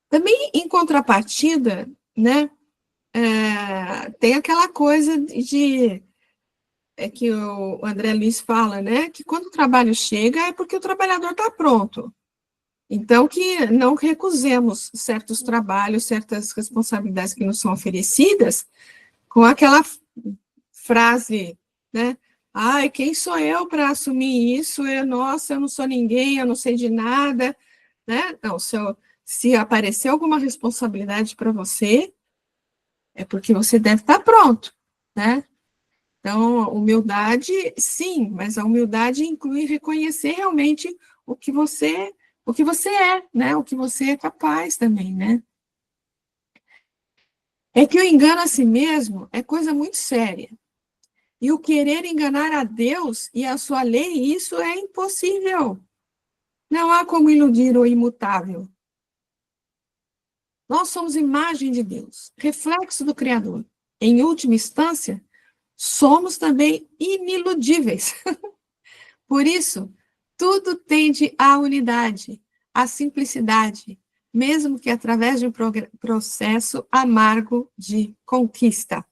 Também, em contrapartida, né, tem aquela coisa que o André Luiz fala, né, que quando o trabalho chega é porque o trabalhador está pronto. Então, que não recusemos certos trabalhos, certas responsabilidades que nos são oferecidas, com aquela frase, né, ai, quem sou eu para assumir isso? Nossa, eu não sou ninguém, eu não sei de nada, né? Não, se aparecer alguma responsabilidade para você, é porque você deve estar pronto, né? Então, humildade, sim, mas a humildade inclui reconhecer realmente o que você é, né? O que você é capaz também, né? É que o engano a si mesmo é coisa muito séria. E o querer enganar a Deus e a sua lei, isso é impossível. Não há como iludir o imutável. Nós somos imagem de Deus, reflexo do Criador. Em última instância, somos também iniludíveis. Por isso, tudo tende à unidade, à simplicidade, mesmo que através de um processo amargo de conquista.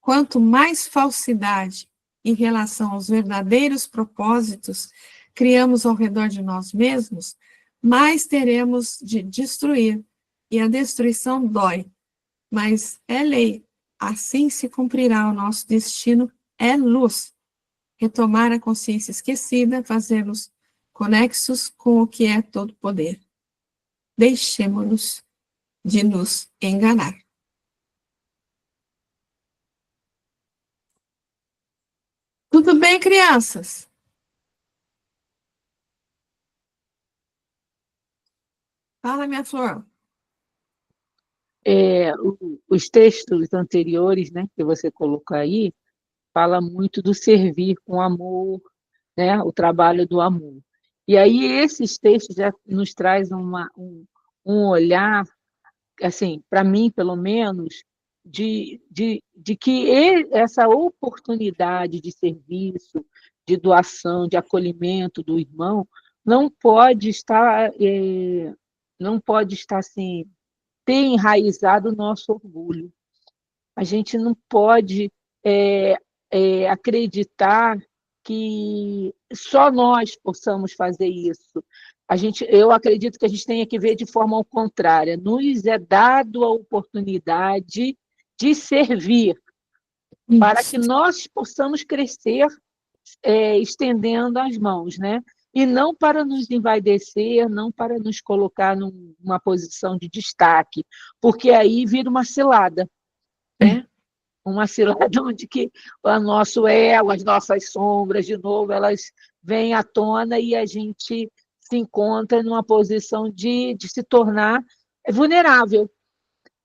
Quanto mais falsidade em relação aos verdadeiros propósitos criamos ao redor de nós mesmos, mais teremos de destruir. E a destruição dói, mas é lei. Assim se cumprirá o nosso destino é luz. Retomar a consciência esquecida, fazê-los conexos com o que é todo poder. Deixemo-nos de nos enganar. Tudo bem, crianças? Fala, minha flor. Os textos anteriores, né, que você colocou aí, fala muito do servir com amor, né, o trabalho do amor. E aí esses textos já nos traz um olhar, assim, para mim, pelo menos, de que essa oportunidade de serviço, de doação, de acolhimento do irmão, não pode estar, não pode estar assim, ter enraizado o nosso orgulho. A gente não pode acreditar que só nós possamos fazer isso. Eu acredito que a gente tenha que ver de forma ao contrária. Nos é dado a oportunidade de servir para que nós possamos crescer estendendo as mãos, né? E não para nos envaidecer, não para nos colocar numa posição de destaque, porque aí vira uma cilada, né? Uma cilada onde que o nosso ego, as nossas sombras, de novo, elas vêm à tona e a gente se encontra numa posição de se tornar vulnerável.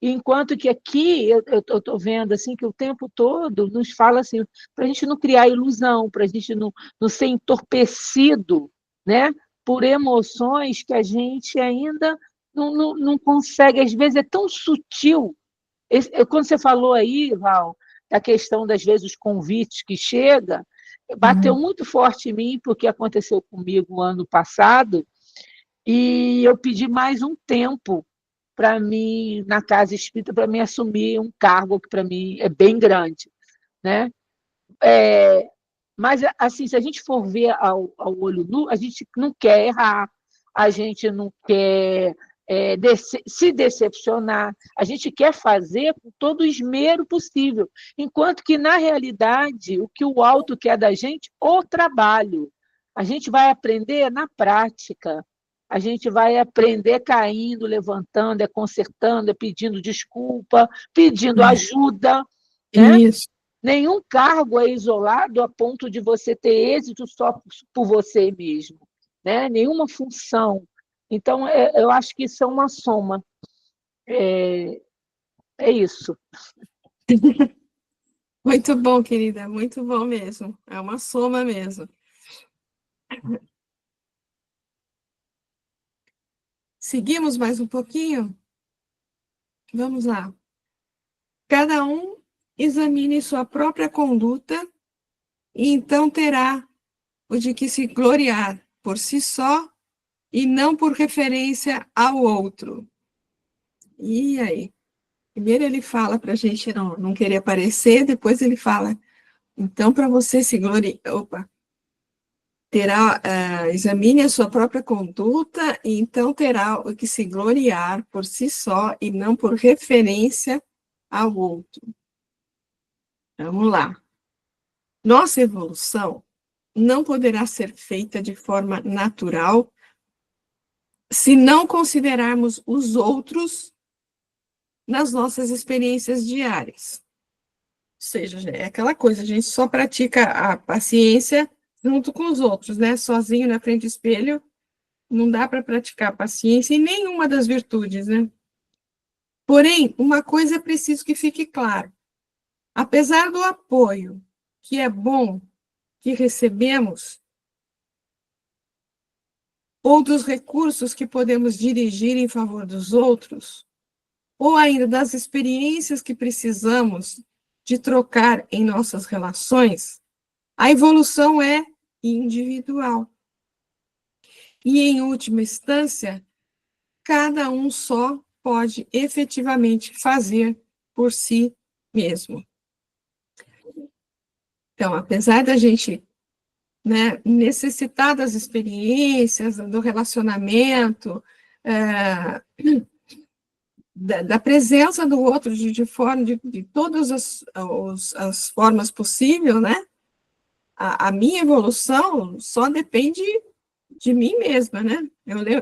Enquanto que aqui eu estou vendo assim que o tempo todo nos fala assim, para a gente não criar ilusão, para a gente não ser entorpecido, né, por emoções que a gente ainda não consegue, às vezes é tão sutil. Quando você falou aí, Val, da questão das vezes os convites que chega, bateu muito forte em mim, porque aconteceu comigo ano passado, e eu pedi mais um tempo para mim, na casa espírita, para mim assumir um cargo que para mim é bem grande, né? Mas, assim, se a gente for ver ao olho nu, a gente não quer errar, a gente não quer se decepcionar, a gente quer fazer com todo o esmero possível, enquanto que, na realidade, o que o alto quer da gente, o trabalho. A gente vai aprender na prática, a gente vai aprender caindo, levantando, consertando, pedindo desculpa, pedindo ajuda, né? Isso. Nenhum cargo é isolado a ponto de você ter êxito só por você mesmo, né? Nenhuma função. Então, eu acho que isso é uma soma. É isso. Muito bom, querida, muito bom mesmo. É uma soma mesmo. Seguimos mais um pouquinho? Vamos lá. Cada um examine sua própria conduta e então terá o de que se gloriar por si só e não por referência ao outro. E aí? Primeiro ele fala para a gente não querer aparecer, depois ele fala, então para você se gloriar, examine a sua própria conduta e então terá o que se gloriar por si só e não por referência ao outro. Vamos lá. Nossa evolução não poderá ser feita de forma natural se não considerarmos os outros nas nossas experiências diárias. Ou seja, é aquela coisa, a gente só pratica a paciência junto com os outros, né? Sozinho na frente do espelho, não dá para praticar a paciência em nenhuma das virtudes, né? Porém, uma coisa é preciso que fique claro. Apesar do apoio, que é bom, que recebemos, ou dos recursos que podemos dirigir em favor dos outros, ou ainda das experiências que precisamos de trocar em nossas relações, a evolução é individual. E, em última instância, cada um só pode efetivamente fazer por si mesmo. Então, apesar da gente, né, necessitar das experiências, do relacionamento, da presença do outro de todas as formas possíveis, né? A minha evolução só depende de mim mesma, né?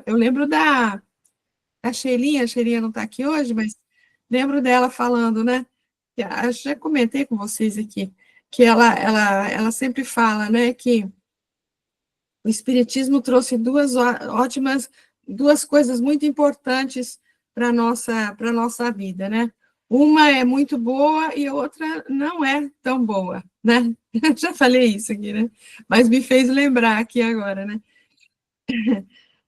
Eu lembro da a Sheilinha não está aqui hoje, mas lembro dela falando, né? Já comentei com vocês aqui, que ela sempre fala, né, que o Espiritismo trouxe duas coisas muito importantes para a nossa vida, né? Uma é muito boa e a outra não é tão boa, né? Já falei isso aqui, né? Mas me fez lembrar aqui agora, né?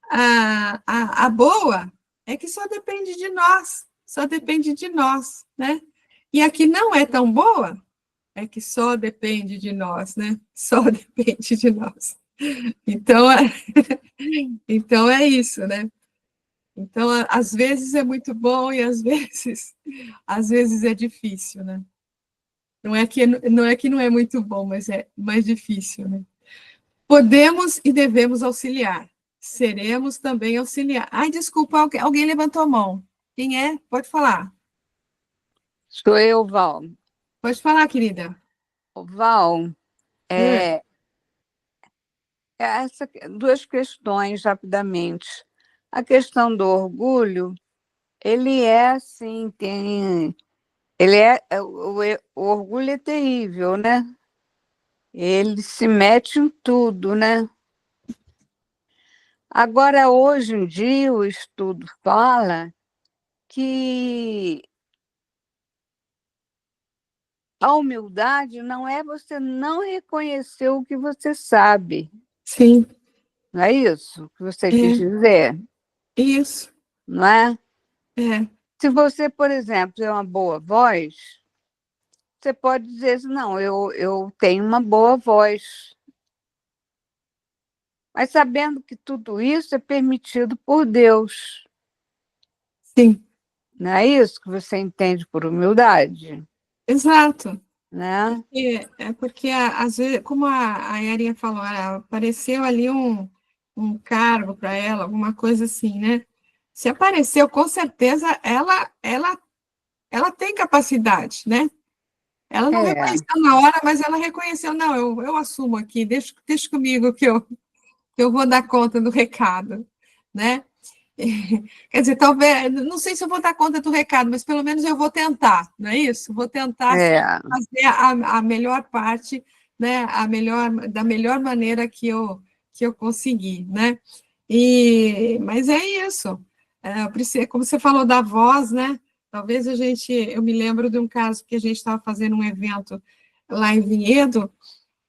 A boa é que só depende de nós, só depende de nós, né? E a que não é tão boa é que só depende de nós, né? Só depende de nós. Então, então é isso, né? Então, às vezes é muito bom e às vezes é difícil, né? Não é que não é muito bom, mas é mais difícil, né? Podemos e devemos auxiliar. Seremos também auxiliar. Ai, desculpa, alguém levantou a mão. Quem é? Pode falar. Sou eu, Val. Pode falar, querida. Val, é, duas questões rapidamente. A questão do orgulho, ele é assim, o orgulho é terrível, né? Ele se mete em tudo, né? Agora, hoje em dia, o estudo fala que a humildade não é você não reconhecer o que você sabe. Sim. Não é isso que você quis dizer? Isso. Não é? É. Se você, por exemplo, tem uma boa voz, você pode dizer assim, não, eu tenho uma boa voz. Mas sabendo que tudo isso é permitido por Deus. Sim. Não é isso que você entende por humildade? Exato. Né? Porque às vezes, como a Erinha falou, apareceu ali um cargo para ela, alguma coisa assim, né? Se apareceu, com certeza ela tem capacidade, né? Ela não reconheceu na hora, mas ela reconheceu, não, eu assumo aqui, deixa comigo que eu vou dar conta do recado, né? Quer dizer, talvez, não sei se eu vou dar conta do recado, mas pelo menos eu vou tentar, não é isso? Vou tentar fazer a melhor parte, né? Da melhor maneira que eu conseguir, né? Mas é isso. Como você falou da voz, né? Talvez eu me lembro de um caso que a gente estava fazendo um evento lá em Vinhedo,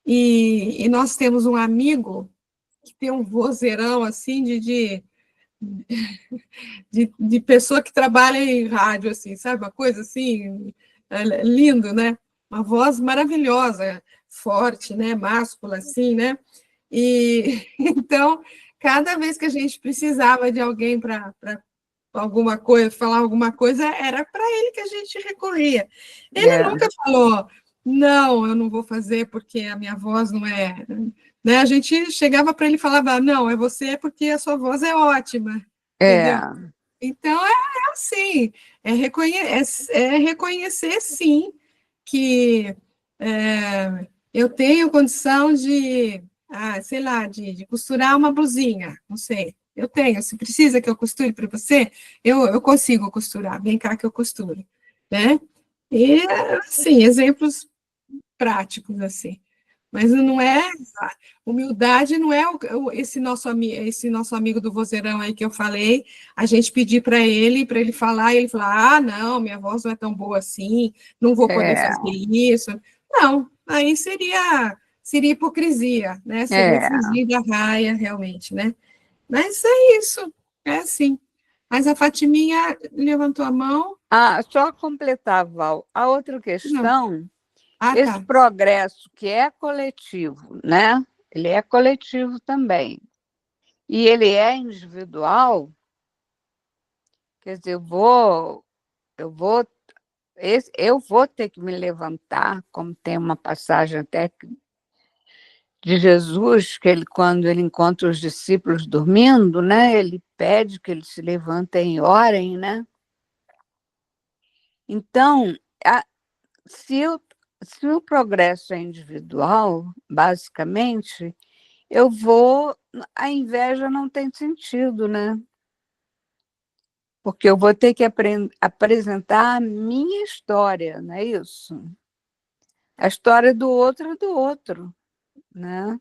e nós temos um amigo que tem um vozeirão assim de pessoa que trabalha em rádio, assim, sabe? Uma coisa assim, lindo, né? Uma voz maravilhosa, forte, né? Máscula, assim, né? E então, cada vez que a gente precisava de alguém para alguma coisa, falar alguma coisa, era para ele que a gente recorria. Ele nunca falou, não, eu não vou fazer porque a minha voz não é. Né? A gente chegava para ele e falava, não, é você porque a sua voz é ótima. Entendeu? Então, é assim, é reconhecer, sim, que eu tenho condição sei lá, de costurar uma blusinha, não sei, eu tenho, se precisa que eu costure para você, eu consigo costurar, vem cá que eu costuro, né? E, assim, exemplos práticos, assim. Mas não é humildade, não é esse nosso amigo do vozeirão aí que eu falei, a gente pedir para ele falar, e ele falar, não, minha voz não é tão boa assim, não vou poder fazer isso. Não, aí seria hipocrisia, né? Seria fugir da raia, realmente, né? Mas é isso, é assim. Mas a Fatiminha levantou a mão. Só completar, Val. A outra questão, esse Tá. progresso que é coletivo, né? Ele é coletivo também. E ele é individual, quer dizer, eu vou ter que me levantar, como tem uma passagem até de Jesus, que quando ele encontra os discípulos dormindo, né, ele pede que eles se levantem e orem, né? Então, se o progresso é individual, basicamente, a inveja não tem sentido, né? Porque eu vou ter que apresentar a minha história, não é isso? A história do outro é do outro, né?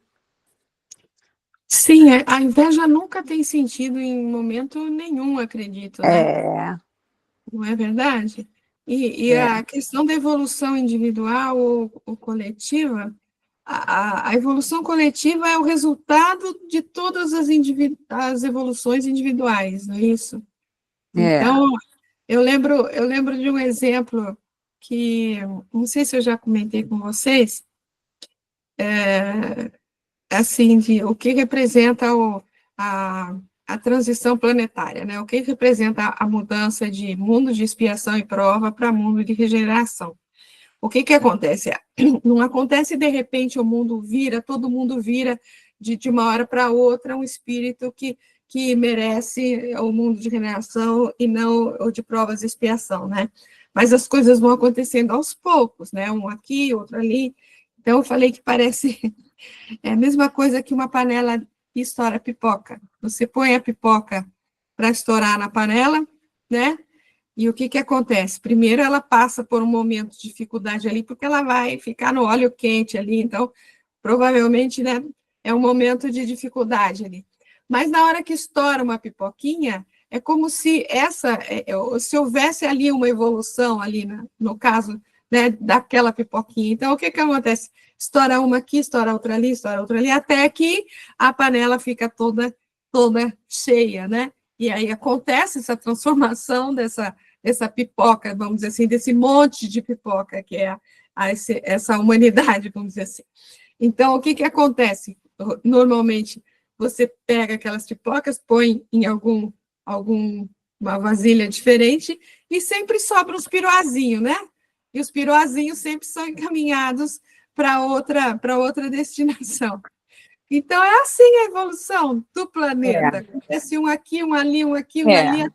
Sim, a inveja nunca tem sentido em momento nenhum, acredito, né? Não é verdade? E a questão da evolução individual ou coletiva, a evolução coletiva é o resultado de todas as evoluções individuais, não é isso? Então, eu lembro de um exemplo que, não sei se eu já comentei com vocês, assim, de o que representa a, a transição planetária, né? O que representa a mudança de mundo de expiação e prova para mundo de regeneração. O que acontece? Não acontece de repente o mundo vira, todo mundo vira de uma hora para outra um espírito que merece o mundo de regeneração e não o de provas e expiação, né? Mas as coisas vão acontecendo aos poucos, né? Um aqui, outro ali. Então, eu falei que parece a mesma coisa que uma panela que estoura pipoca. Você põe a pipoca para estourar na panela, né? E o que acontece? Primeiro, ela passa por um momento de dificuldade ali, porque ela vai ficar no óleo quente ali, então, provavelmente, né, é um momento de dificuldade ali. Mas na hora que estoura uma pipoquinha, é como se se houvesse ali uma evolução ali, no caso, né, daquela pipoquinha. Então, o que acontece? Estoura uma aqui, estoura outra ali, até que a panela fica toda cheia, né? E aí acontece essa transformação dessa pipoca, vamos dizer assim, desse monte de pipoca que é essa humanidade, vamos dizer assim. Então, o que acontece? Normalmente, você pega aquelas pipocas, põe em uma vasilha diferente e sempre sobra uns piruazinhos, né? E os piruazinhos sempre são encaminhados para outra destinação. Então, é assim a evolução do planeta. Acontece um aqui, um ali, um aqui, um ali,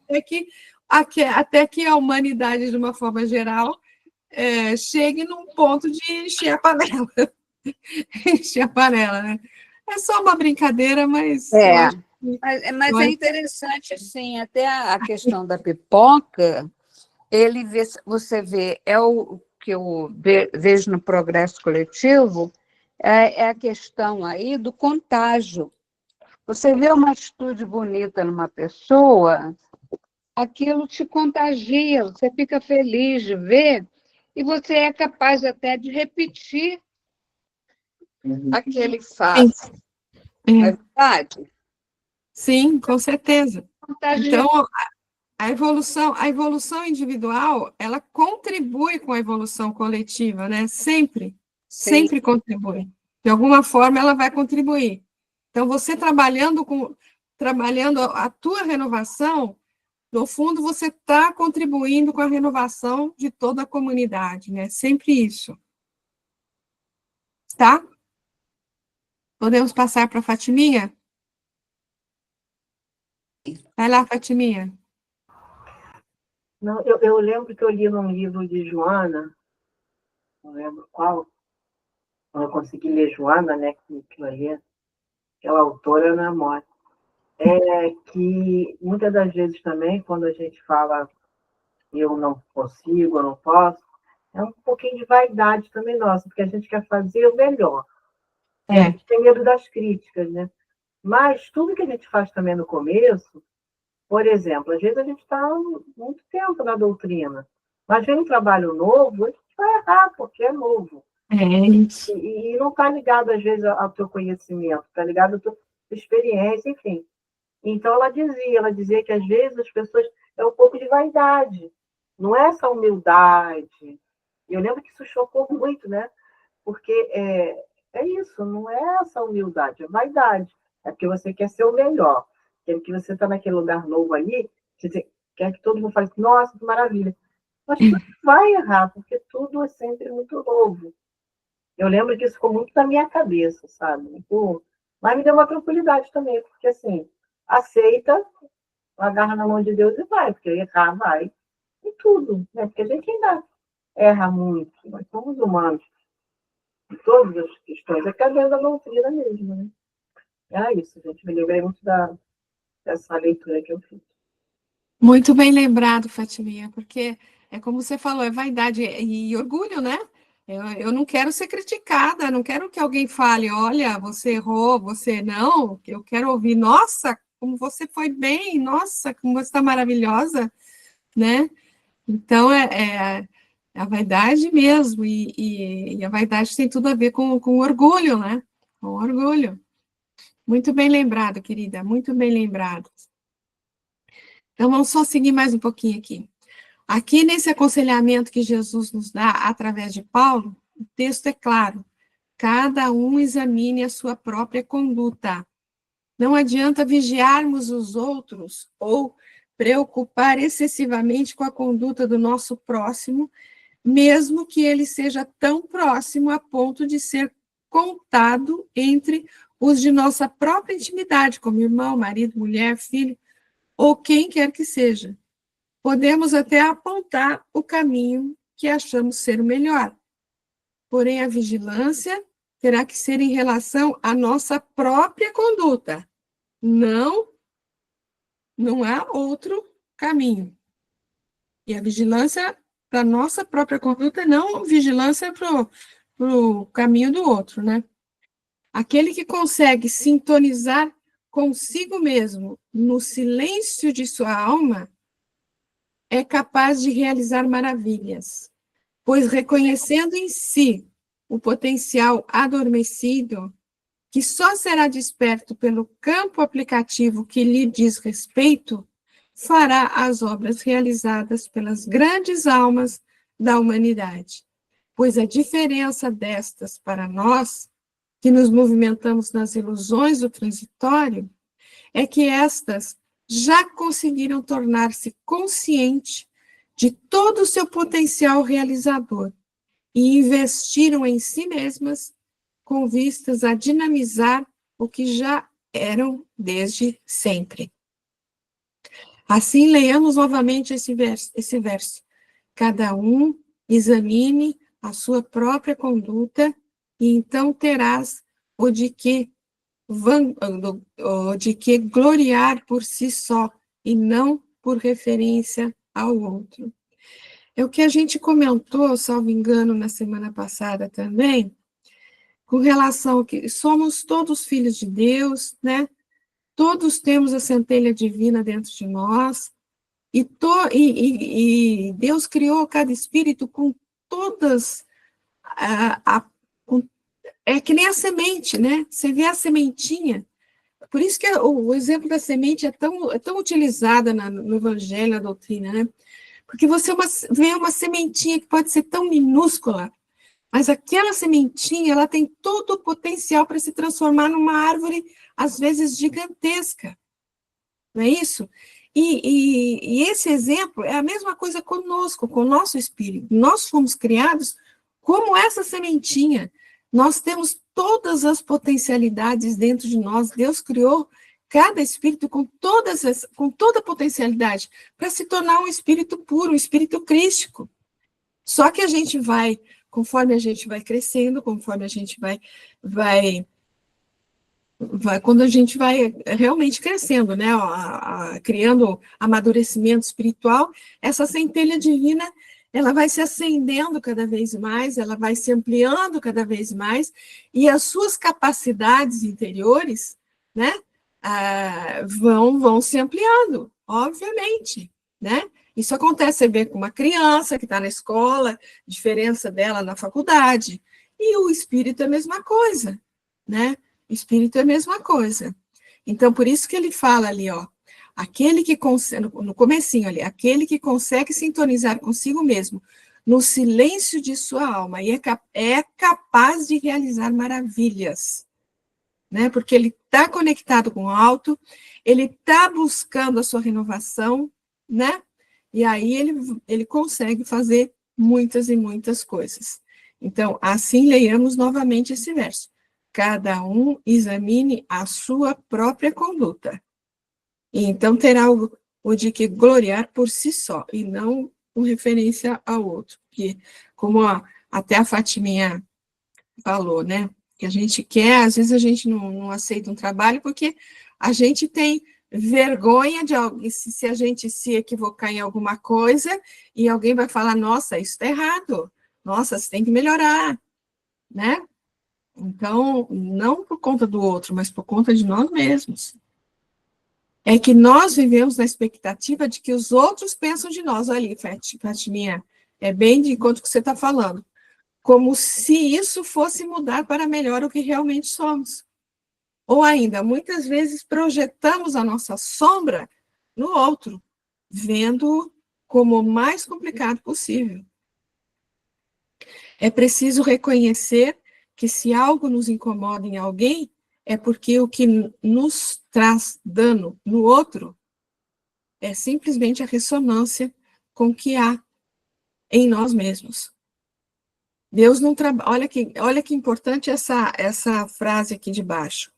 até que a humanidade, de uma forma geral, chegue num ponto de encher a panela. Encher a panela, né? É só uma brincadeira, mas eu acho que... Mas é interessante, sim, até a questão da pipoca, você vê, é o que eu vejo no progresso coletivo, é a questão aí do contágio. Você vê uma atitude bonita numa pessoa, aquilo te contagia, você fica feliz de ver, e você é capaz até de repetir aquele fato. Não é verdade? Sim, com certeza. Contagia. Então, a evolução individual, ela contribui com a evolução coletiva, né? Sempre contribui. De alguma forma, ela vai contribuir. Então, você trabalhando a tua renovação, no fundo, você está contribuindo com a renovação de toda a comunidade, né? Sempre isso. Tá? Podemos passar para a Fatiminha? Vai lá, Fatiminha. Não, eu lembro que eu li num livro de Joana, não lembro qual, eu consegui ler Joana, né, que eu li, aquela autora na morte, que muitas das vezes também, quando a gente fala eu não consigo, eu não posso, é um pouquinho de vaidade também nossa, porque a gente quer fazer o melhor. A gente tem medo das críticas, né? Mas tudo que a gente faz também no começo, por exemplo, às vezes a gente está muito tempo na doutrina, mas vem um trabalho novo, a gente vai errar, porque é novo. Isso. E não está ligado, às vezes, ao teu conhecimento, está ligado à tua experiência, enfim. Então, ela dizia que, às vezes, as pessoas... É um pouco de vaidade, não é essa humildade. Eu lembro que isso chocou muito, né? Porque é isso, não é essa humildade, é vaidade. É porque você quer ser o melhor. Quer que você está naquele lugar novo ali, você quer que todo mundo fale, nossa, que maravilha. Mas tu vai errar, porque tudo é sempre muito novo. Eu lembro que isso ficou muito na minha cabeça, sabe? Mas me deu uma tranquilidade também, porque assim, aceita, agarra na mão de Deus e vai, porque errar vai. E tudo, né? Porque a gente ainda erra muito, nós somos humanos, em todas as questões, é que às vezes a doutrina mesmo, né? É isso, gente, me lembrei muito dessa leitura que eu fiz. Muito bem lembrado, Fatiminha, porque é como você falou, é vaidade e orgulho, né? Eu não quero ser criticada, não quero que alguém fale, olha, você errou, você não. Eu quero ouvir, nossa, como você foi bem, nossa, como você está maravilhosa, né? Então, é a vaidade mesmo, e a vaidade tem tudo a ver com orgulho, né? Com orgulho. Muito bem lembrado, querida, muito bem lembrado. Então, vamos só seguir mais um pouquinho aqui. Aqui, nesse aconselhamento que Jesus nos dá através de Paulo, o texto é claro: cada um examine a sua própria conduta. Não adianta vigiarmos os outros ou preocupar excessivamente com a conduta do nosso próximo, mesmo que ele seja tão próximo a ponto de ser contado entre os de nossa própria intimidade, como irmão, marido, mulher, filho, ou quem quer que seja. Podemos até apontar o caminho que achamos ser o melhor. Porém, a vigilância terá que ser em relação à nossa própria conduta. Não há outro caminho. E a vigilância para a nossa própria conduta, não vigilância para o caminho do outro, né? Aquele que consegue sintonizar consigo mesmo no silêncio de sua alma é capaz de realizar maravilhas, pois reconhecendo em si o potencial adormecido, que só será desperto pelo campo aplicativo que lhe diz respeito, fará as obras realizadas pelas grandes almas da humanidade. Pois a diferença destas para nós, que nos movimentamos nas ilusões do transitório, é que estas já conseguiram tornar-se conscientes de todo o seu potencial realizador e investiram em si mesmas com vistas a dinamizar o que já eram desde sempre. Assim, leiamos novamente esse verso. Cada um examine a sua própria conduta e então terás o de que gloriar por si só e não por referência ao outro. É o que a gente comentou, salvo engano, na semana passada também, com relação a que somos todos filhos de Deus, né? Todos temos a centelha divina dentro de nós, e Deus criou cada espírito com todas, é que nem a semente, né? Você vê a sementinha, por isso que o exemplo da semente é tão utilizada no Evangelho, na doutrina, né? Porque você vê uma sementinha que pode ser tão minúscula, mas aquela sementinha, ela tem todo o potencial para se transformar numa árvore, às vezes gigantesca, não é isso? E esse exemplo é a mesma coisa conosco, com o nosso espírito. Nós fomos criados como essa sementinha. Nós temos todas as potencialidades dentro de nós. Deus criou cada espírito com toda a potencialidade para se tornar um espírito puro, um espírito crístico. Só que a gente vai, conforme a gente vai crescendo, conforme a gente vai quando a gente vai realmente crescendo, né, criando amadurecimento espiritual, essa centelha divina, ela vai se acendendo cada vez mais, ela vai se ampliando cada vez mais, e as suas capacidades interiores, né, vão se ampliando, obviamente, né? Isso acontece, você vê com uma criança que está na escola, diferença dela na faculdade, e o espírito é a mesma coisa, né? O espírito é a mesma coisa. Então, por isso que ele fala ali, ó, aquele que consegue, no comecinho ali, aquele que consegue sintonizar consigo mesmo, no silêncio de sua alma, e é capaz de realizar maravilhas, né? Porque ele está conectado com o alto, ele está buscando a sua renovação, né? E aí ele consegue fazer muitas e muitas coisas. Então, assim leiamos novamente esse verso. Cada um examine a sua própria conduta. E então terá o de que gloriar por si só, e não com referência ao outro. Porque, como até a Fatiminha falou, né? Que a gente quer, às vezes a gente não aceita um trabalho porque a gente tem vergonha de alguém, se a gente se equivocar em alguma coisa e alguém vai falar, nossa, isso está errado, nossa, você tem que melhorar, né? Então, não por conta do outro, mas por conta de nós mesmos. É que nós vivemos na expectativa de que os outros pensam de nós. Olha ali, Fatiminha, é bem de encontro que você está falando. Como se isso fosse mudar para melhor o que realmente somos. Ou ainda, muitas vezes projetamos a nossa sombra no outro, vendo como o mais complicado possível. É preciso reconhecer que se algo nos incomoda em alguém, é porque o que nos traz dano no outro é simplesmente a ressonância com o que há em nós mesmos. Deus não trabalha. Olha que importante essa frase aqui de baixo.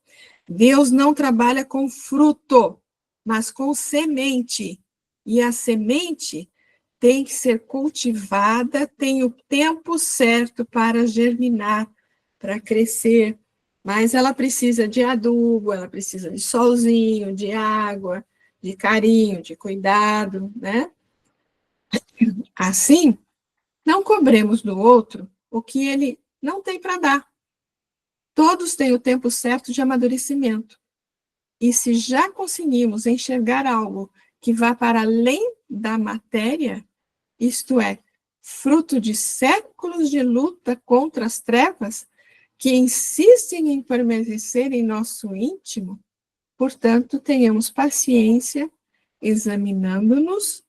Deus não trabalha com fruto, mas com semente. E a semente tem que ser cultivada, tem o tempo certo para germinar, para crescer. Mas ela precisa de adubo, ela precisa de solzinho, de água, de carinho, de cuidado, né? Assim, não cobremos do outro o que ele não tem para dar. Todos têm o tempo certo de amadurecimento. E se já conseguimos enxergar algo que vá para além da matéria, isto é, fruto de séculos de luta contra as trevas, que insistem em permanecer em nosso íntimo, portanto, tenhamos paciência, examinando-nos,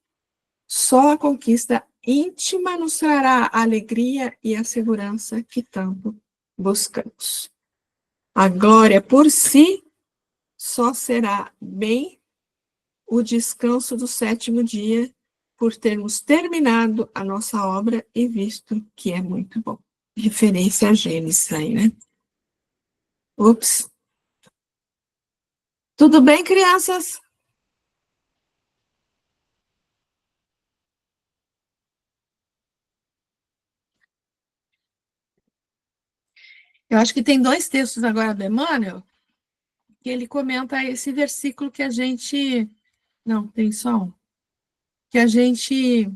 só a conquista íntima nos trará a alegria e a segurança que tanto buscamos. A glória por si só será bem o descanso do sétimo dia, por termos terminado a nossa obra e visto que é muito bom. Referência a Gênesis aí, né? Ups. Tudo bem, crianças? Eu acho que tem 2 textos agora do Emmanuel, que ele comenta esse versículo que a gente... Não, tem só um. Que a gente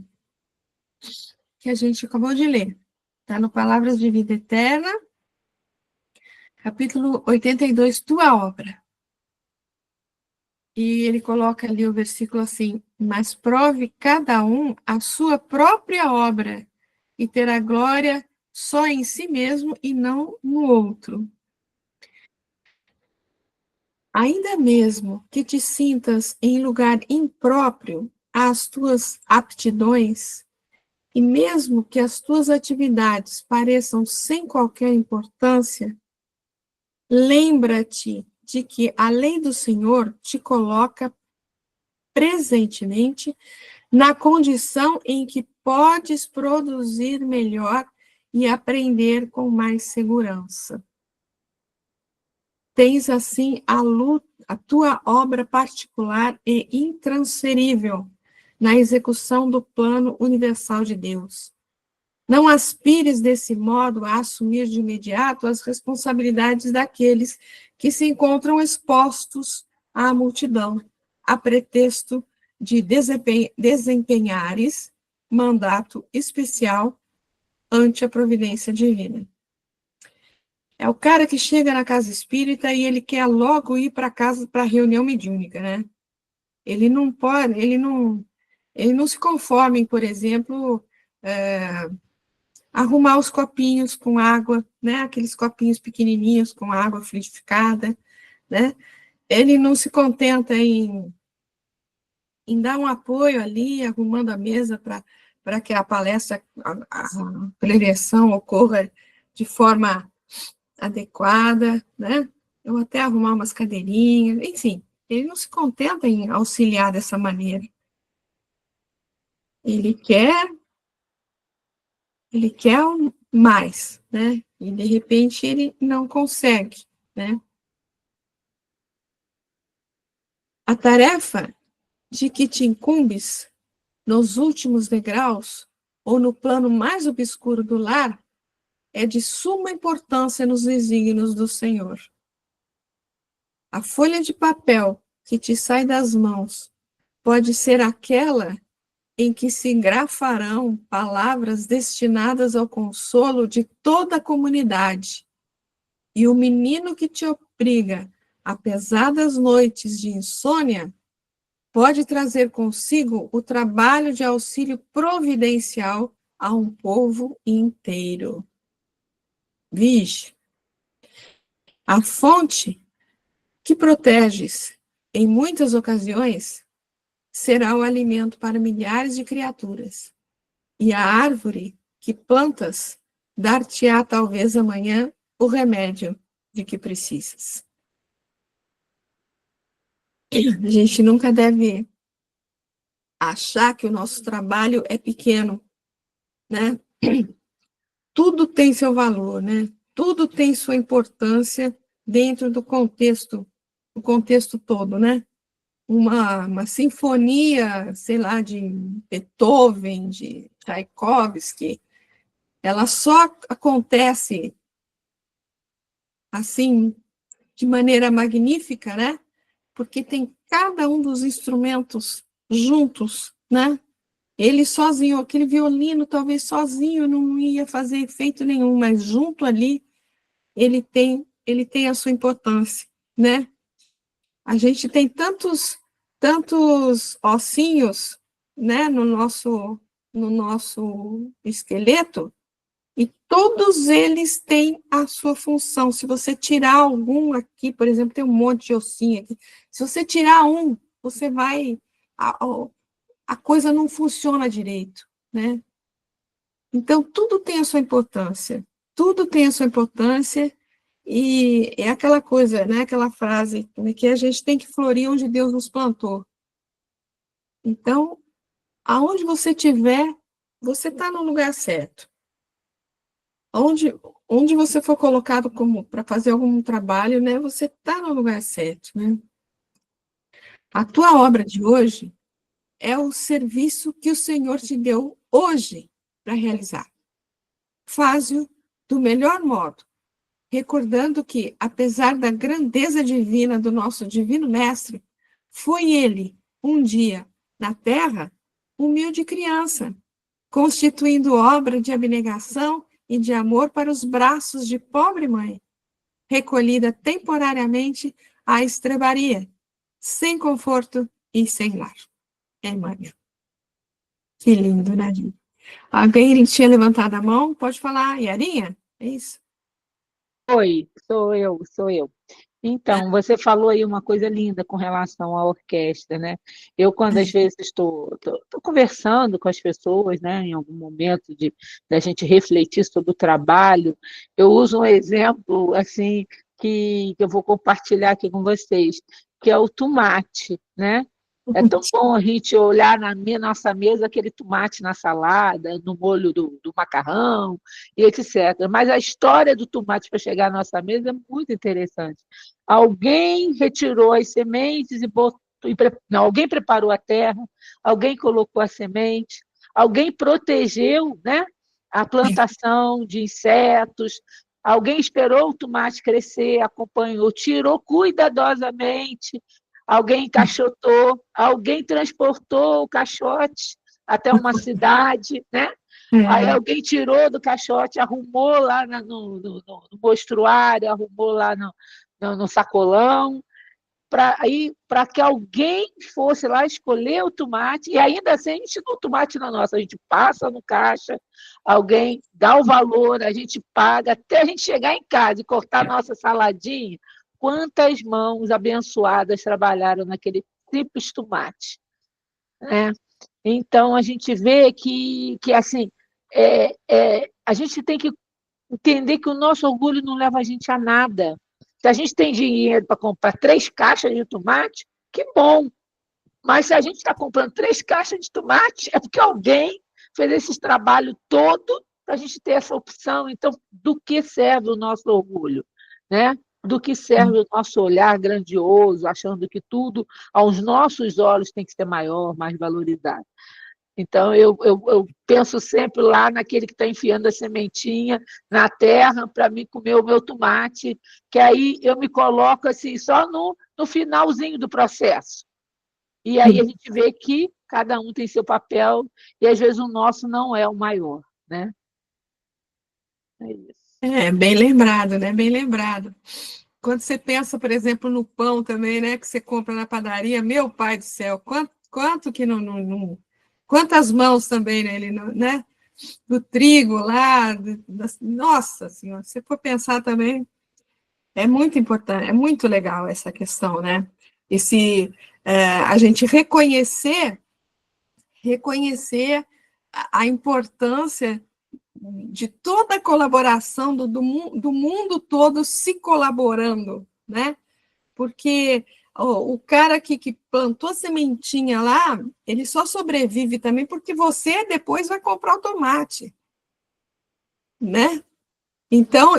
acabou de ler. Está no Palavras de Vida Eterna, capítulo 82, Tua Obra. E ele coloca ali o versículo assim, mas prove cada um a sua própria obra, e terá glória só em si mesmo e não no outro. Ainda mesmo que te sintas em lugar impróprio às tuas aptidões, e mesmo que as tuas atividades pareçam sem qualquer importância, lembra-te de que a lei do Senhor te coloca presentemente na condição em que podes produzir melhor e aprender com mais segurança. Tens, assim, a tua obra particular e intransferível na execução do plano universal de Deus. Não aspires, desse modo, a assumir de imediato as responsabilidades daqueles que se encontram expostos à multidão, a pretexto de desempenhares mandato especial ante a providência divina. É o cara que chega na casa espírita e ele quer logo ir para casa para a reunião mediúnica, né? Ele não pode, ele não se conforma em, por exemplo, arrumar os copinhos com água, né? Aqueles copinhos pequenininhos com água fluidificada, né? Ele não se contenta em dar um apoio ali, arrumando a mesa para que a palestra, a preleção ocorra de forma adequada, né? Ou até arrumar umas cadeirinhas, enfim, ele não se contenta em auxiliar dessa maneira. Ele quer mais, né? E de repente ele não consegue, né? A tarefa de que te incumbes nos últimos degraus ou no plano mais obscuro do lar, é de suma importância nos desígnios do Senhor. A folha de papel que te sai das mãos pode ser aquela em que se engrafarão palavras destinadas ao consolo de toda a comunidade. E o menino que te obriga a pesadas noites de insônia pode trazer consigo o trabalho de auxílio providencial a um povo inteiro. Vige. A fonte que proteges, em muitas ocasiões, será o alimento para milhares de criaturas. E a árvore que plantas dar-te-á talvez amanhã o remédio de que precisas. A gente nunca deve achar que o nosso trabalho é pequeno, né? Tudo tem seu valor, né? Tudo tem sua importância dentro do contexto, o contexto todo, né? Uma sinfonia, sei lá, de Beethoven, de Tchaikovsky, ela só acontece assim, de maneira magnífica, né? Porque tem cada um dos instrumentos juntos, né? Ele sozinho, aquele violino, talvez sozinho não ia fazer efeito nenhum, mas junto ali, ele tem a sua importância, né? A gente tem tantos ossinhos, né, no nosso esqueleto, e todos eles têm a sua função. Se você tirar algum aqui, por exemplo, tem um monte de ossinho aqui, se você tirar um, você vai... A coisa não funciona direito, né? Então, tudo tem a sua importância. Tudo tem a sua importância, e é aquela coisa, né? Aquela frase, que a gente tem que florir onde Deus nos plantou. Então, aonde você estiver, você está no lugar certo. Onde você for colocado para fazer algum trabalho, né? Você está no lugar certo, né? A tua obra de hoje é o serviço que o Senhor te deu hoje para realizar. Faz-o do melhor modo, recordando que, apesar da grandeza divina do nosso divino mestre, foi ele, um dia, na terra, humilde criança, constituindo obra de abnegação e de amor para os braços de pobre mãe, recolhida temporariamente à estrebaria, sem conforto e sem lar. Emmanuel. Que lindo, né, gente? Alguém tinha levantado a mão? Pode falar, Yarinha? É isso? Oi, sou eu. Então, você falou aí uma coisa linda com relação à orquestra, né? Eu, quando às vezes estou conversando com as pessoas, né, em algum momento da gente refletir sobre o trabalho, eu uso um exemplo, assim, que eu vou compartilhar aqui com vocês, que é o tomate, né? É tão bom a gente olhar na nossa mesa aquele tomate na salada, no molho do macarrão, e etc. Mas a história do tomate para chegar à nossa mesa é muito interessante. Alguém retirou as sementes e botou, não, alguém preparou a terra, alguém colocou a semente, alguém protegeu, né, a plantação de insetos, alguém esperou o tomate crescer, acompanhou, tirou cuidadosamente, alguém encaixotou, alguém transportou o caixote até uma cidade, né? Aí alguém tirou do caixote, arrumou lá no mostruário, arrumou lá no sacolão, para que alguém fosse lá escolher o tomate, e ainda assim a gente não o tomate na nossa, a gente passa no caixa, alguém dá o valor, a gente paga, até a gente chegar em casa e cortar a nossa saladinha. Quantas mãos abençoadas trabalharam naquele simples tomate, né? Então, a gente vê que assim, a gente tem que entender que o nosso orgulho não leva a gente a nada. Se a gente tem dinheiro para comprar 3 caixas de tomate, que bom. Mas se a gente está comprando 3 caixas de tomate, é porque alguém fez esse trabalho todo para a gente ter essa opção. Então, do que serve o nosso orgulho, né? Do que serve o nosso olhar grandioso, achando que tudo aos nossos olhos tem que ser maior, mais valorizado. Então, eu penso sempre lá naquele que está enfiando a sementinha na terra para mim comer o meu tomate, que aí eu me coloco assim, só no finalzinho do processo. E aí a gente vê que cada um tem seu papel, e às vezes o nosso não é o maior, né? É isso. É, bem lembrado, né? Bem lembrado. Quando você pensa, por exemplo, no pão também, né? Que você compra na padaria, meu pai do céu, quanto que quantas mãos também nele, né? Do trigo lá, nossa senhora, se você for pensar também, é muito importante, é muito legal essa questão, né? E se a gente reconhecer a importância de toda a colaboração do mundo todo se colaborando, né? Porque o cara que plantou a sementinha lá, ele só sobrevive também porque você depois vai comprar o tomate, né? Então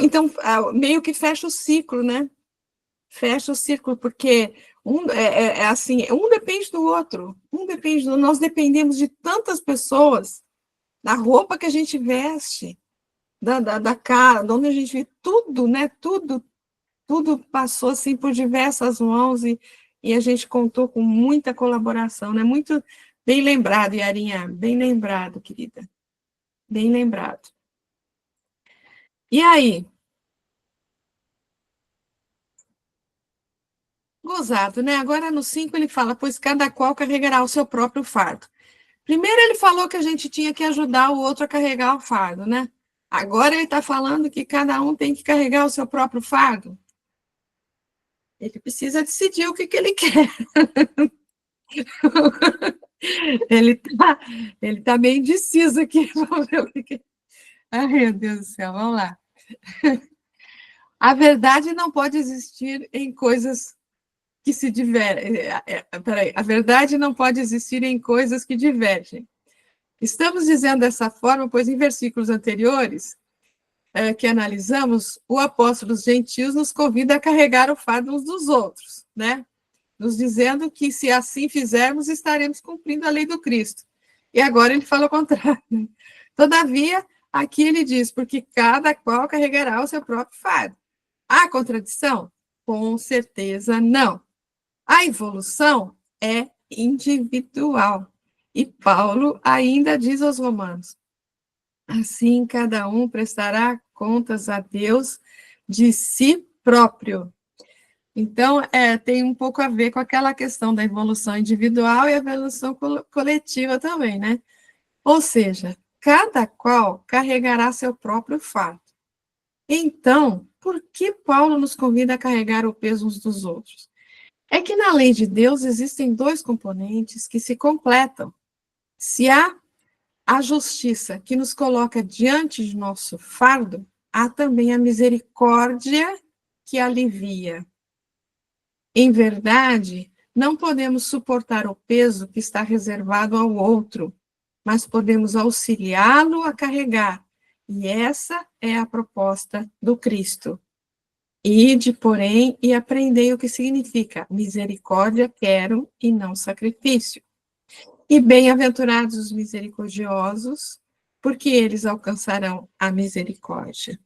meio que fecha o ciclo, né? Fecha o ciclo, porque assim, um depende do outro, nós dependemos de tantas pessoas, da roupa que a gente veste, da cara, de onde a gente vê, tudo, né? Tudo passou assim por diversas mãos e a gente contou com muita colaboração, né? Muito bem lembrado, Yarinha, bem lembrado, querida, bem lembrado. E aí? Gozado, né? Agora no 5 ele fala, pois cada qual carregará o seu próprio fardo. Primeiro ele falou que a gente tinha que ajudar o outro a carregar o fardo, né? Agora ele está falando que cada um tem que carregar o seu próprio fardo. Ele precisa decidir o que ele quer. Ele tá bem indeciso aqui. Vamos ver o que. Ai, meu Deus do céu, vamos lá. A verdade não pode existir em coisas que se divergem. Peraí, a verdade não pode existir em coisas que divergem. Estamos dizendo dessa forma, pois em versículos anteriores que analisamos, o apóstolo dos gentios nos convida a carregar o fardo uns dos outros, né? Nos dizendo que se assim fizermos, estaremos cumprindo a lei do Cristo. E agora ele fala o contrário. Todavia, aqui ele diz, porque cada qual carregará o seu próprio fardo. Há contradição? Com certeza não. A evolução é individual. E Paulo ainda diz aos Romanos: assim cada um prestará contas a Deus de si próprio. Então, tem um pouco a ver com aquela questão da evolução individual e a evolução coletiva também, né? Ou seja, cada qual carregará seu próprio fardo. Então, por que Paulo nos convida a carregar o peso uns dos outros? É que na lei de Deus existem dois componentes que se completam. Se há a justiça que nos coloca diante de nosso fardo, há também a misericórdia que alivia. Em verdade, não podemos suportar o peso que está reservado ao outro, mas podemos auxiliá-lo a carregar. E essa é a proposta do Cristo. Ide, porém, e aprendei o que significa misericórdia quero e não sacrifício. E bem-aventurados os misericordiosos, porque eles alcançarão a misericórdia.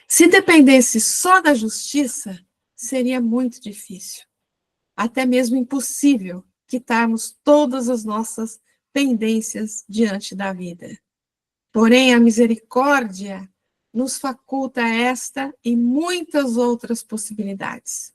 Se dependesse só da justiça, seria muito difícil, até mesmo impossível, quitarmos todas as nossas pendências diante da vida. Porém, a misericórdia nos faculta esta e muitas outras possibilidades.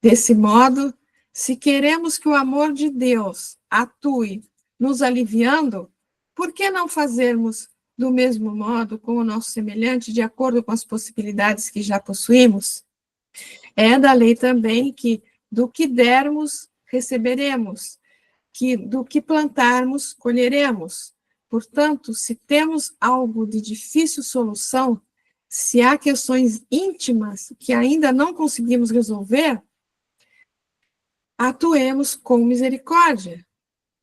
Desse modo, se queremos que o amor de Deus atue nos aliviando, por que não fazermos do mesmo modo com o nosso semelhante, de acordo com as possibilidades que já possuímos? É da lei também que do que dermos, receberemos, que do que plantarmos, colheremos. Portanto, se temos algo de difícil solução, se há questões íntimas que ainda não conseguimos resolver, atuemos com misericórdia,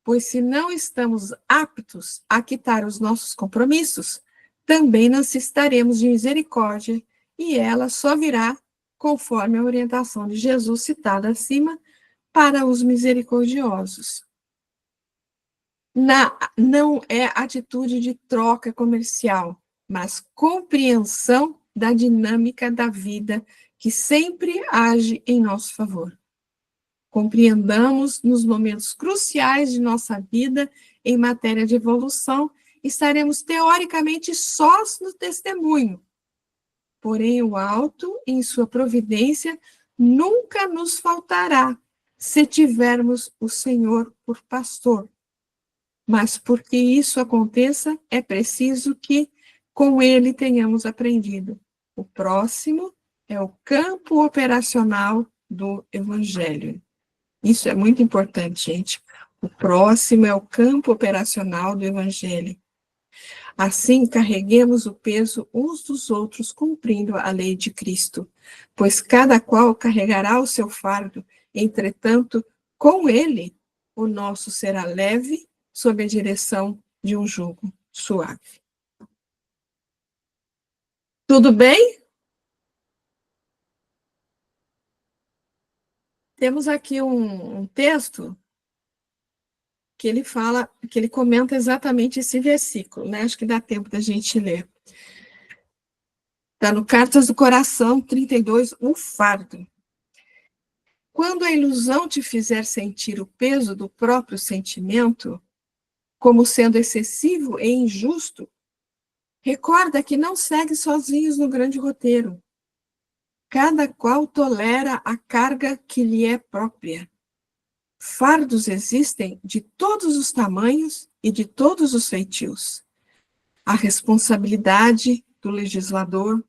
pois se não estamos aptos a quitar os nossos compromissos, também necessitaremos de misericórdia, e ela só virá conforme a orientação de Jesus citada acima, para os misericordiosos. Não é atitude de troca comercial, mas compreensão da dinâmica da vida que sempre age em nosso favor. Compreendamos nos momentos cruciais de nossa vida em matéria de evolução, estaremos teoricamente sós no testemunho. Porém, o alto, em sua providência, nunca nos faltará, se tivermos o Senhor por pastor. Mas porque isso aconteça, é preciso que com ele tenhamos aprendido. O próximo é o campo operacional do Evangelho. Isso é muito importante, gente. O próximo é o campo operacional do Evangelho. Assim, carreguemos o peso uns dos outros, cumprindo a lei de Cristo, pois cada qual carregará o seu fardo, entretanto, com ele, o nosso será leve, sob a direção de um jugo suave. Tudo bem? Temos aqui um texto que ele fala, que ele comenta exatamente esse versículo, né? Acho que dá tempo da gente ler. Está no Cartas do Coração 32, o fardo. Quando a ilusão te fizer sentir o peso do próprio sentimento, como sendo excessivo e injusto, recorda que não segue sozinhos no grande roteiro. Cada qual tolera a carga que lhe é própria. Fardos existem de todos os tamanhos e de todos os feitios. A responsabilidade do legislador,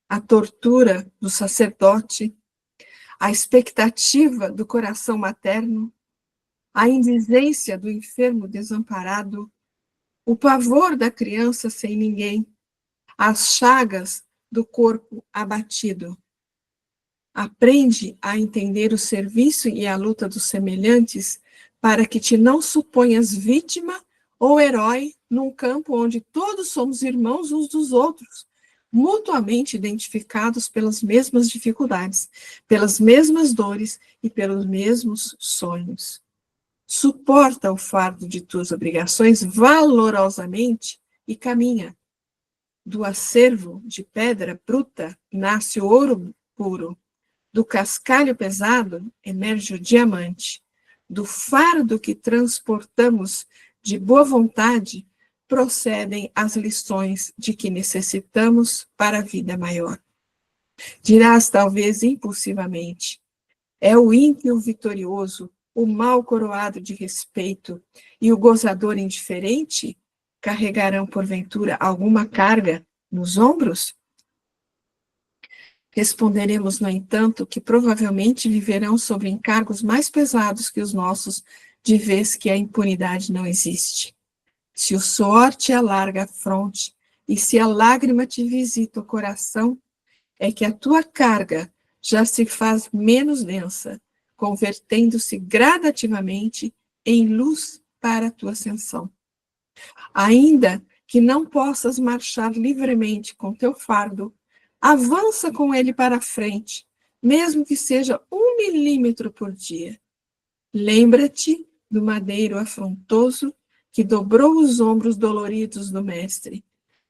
a tortura do sacerdote, a expectativa do coração materno, a indizência do enfermo desamparado, o pavor da criança sem ninguém, as chagas do corpo abatido. Aprende a entender o serviço e a luta dos semelhantes para que te não suponhas vítima ou herói num campo onde todos somos irmãos uns dos outros, mutuamente identificados pelas mesmas dificuldades, pelas mesmas dores e pelos mesmos sonhos. Suporta o fardo de tuas obrigações valorosamente e caminha. Do acervo de pedra bruta nasce o ouro puro. Do cascalho pesado emerge o diamante. Do fardo que transportamos de boa vontade procedem as lições de que necessitamos para a vida maior. Dirás, talvez impulsivamente, é o ímpio vitorioso, o mal coroado de respeito e o gozador indiferente carregarão, porventura, alguma carga nos ombros? Responderemos, no entanto, que provavelmente viverão sobre encargos mais pesados que os nossos, de vez que a impunidade não existe. Se o suor te alarga a fronte e se a lágrima te visita o coração, é que a tua carga já se faz menos densa, convertendo-se gradativamente em luz para a tua ascensão. Ainda que não possas marchar livremente com teu fardo, avança com ele para frente, mesmo que seja 1 milímetro por dia. Lembra-te do madeiro afrontoso que dobrou os ombros doloridos do mestre.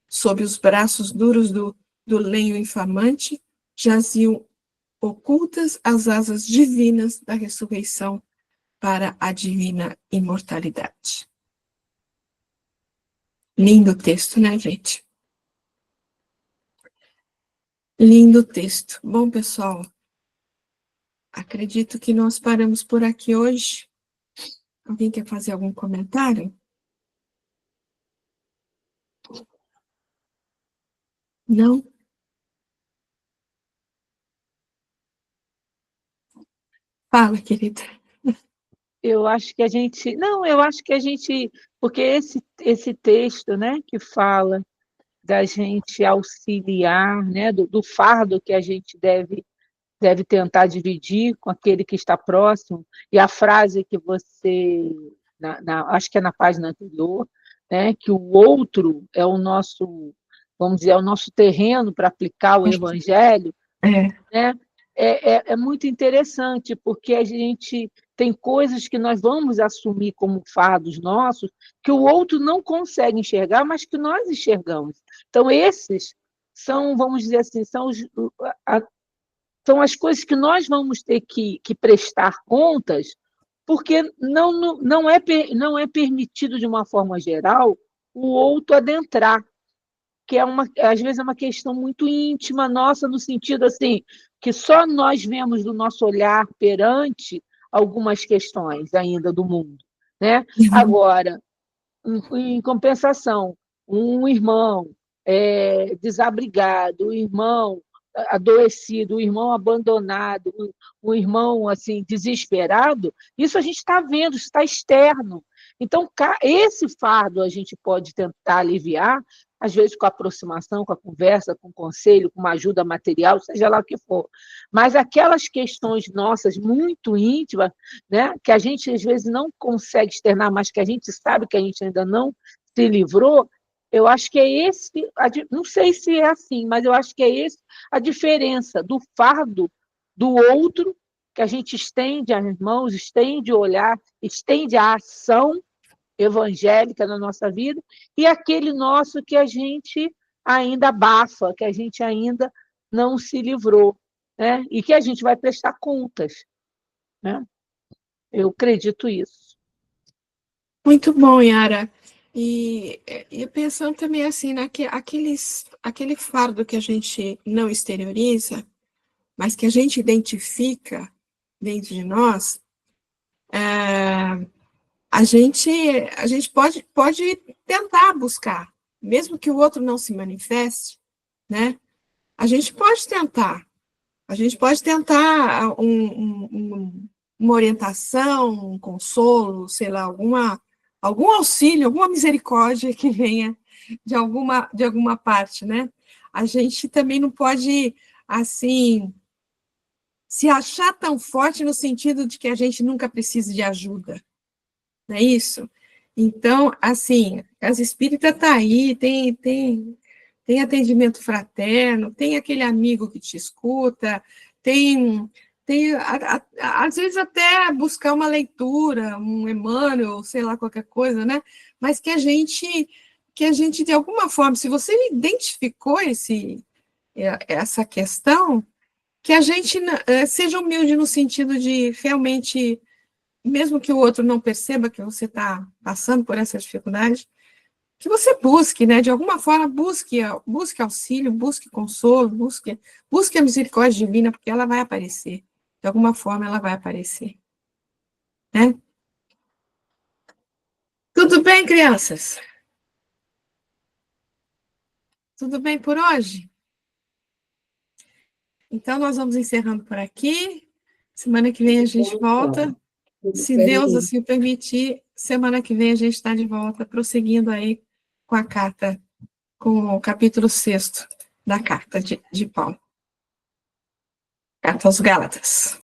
Sob os braços duros do lenho infamante, jaziam ocultas as asas divinas da ressurreição para a divina imortalidade. Lindo texto, né, gente? Lindo texto. Bom, pessoal, acredito que nós paramos por aqui hoje. Alguém quer fazer algum comentário? Não? Fala, querida. Eu acho que a gente. Não, eu acho que a gente. Porque esse texto, né, que fala da gente auxiliar, né, do fardo que a gente deve tentar dividir com aquele que está próximo, e a frase que você, acho que é na página anterior, né, que o outro é o nosso, vamos dizer, é o nosso terreno para aplicar o evangelho, É. né? é muito interessante, porque a gente tem coisas que nós vamos assumir como fardos nossos, que o outro não consegue enxergar, mas que nós enxergamos. Então, esses são, vamos dizer assim, são as coisas que nós vamos ter que prestar contas, porque não é permitido, de uma forma geral, o outro adentrar, que às vezes é uma questão muito íntima nossa, no sentido assim, que só nós vemos do nosso olhar perante algumas questões ainda do mundo, né? Agora, em compensação, um irmão desabrigado, um irmão adoecido, um irmão abandonado, um irmão assim desesperado, isso a gente está vendo, isso está externo. Então, esse fardo a gente pode tentar aliviar, às vezes com a aproximação, com a conversa, com o conselho, com uma ajuda material, seja lá o que for. Mas aquelas questões nossas muito íntimas, né, que a gente às vezes não consegue externar, mas que a gente sabe que a gente ainda não se livrou, eu acho que é esse, não sei se é assim, mas eu acho que é esse a diferença do fardo do outro, que a gente estende as mãos, estende o olhar, estende a ação evangélica na nossa vida, e aquele nosso que a gente ainda abafa, que a gente ainda não se livrou, né? E que a gente vai prestar contas, né? Eu acredito isso. Muito bom, Yara. E pensando também assim, aquele fardo que a gente não exterioriza, mas que a gente identifica dentro de nós, é, a gente pode tentar buscar, mesmo que o outro não se manifeste, né? A gente pode tentar. A gente pode tentar uma orientação, um consolo, sei lá, algum auxílio, alguma misericórdia que venha de alguma parte, né? A gente também não pode, assim, se achar tão forte no sentido de que a gente nunca precisa de ajuda, não é isso? Então, assim, a Casa Espírita está aí, tem atendimento fraterno, tem aquele amigo que te escuta, tem às vezes até buscar uma leitura, um Emmanuel, sei lá, qualquer coisa, né? Mas que a gente, de alguma forma, se você identificou essa questão, que a gente seja humilde no sentido de realmente, mesmo que o outro não perceba que você está passando por essa dificuldade, que você busque, né? De alguma forma, busque auxílio, busque consolo, busque a misericórdia divina, porque ela vai aparecer. De alguma forma, ela vai aparecer, né? Tudo bem, crianças? Tudo bem por hoje? Então, nós vamos encerrando por aqui. Semana que vem a gente volta. Se Deus assim o permitir, semana que vem a gente está de volta, prosseguindo aí com a carta, com o capítulo 6 da carta de Paulo. Carta aos Gálatas.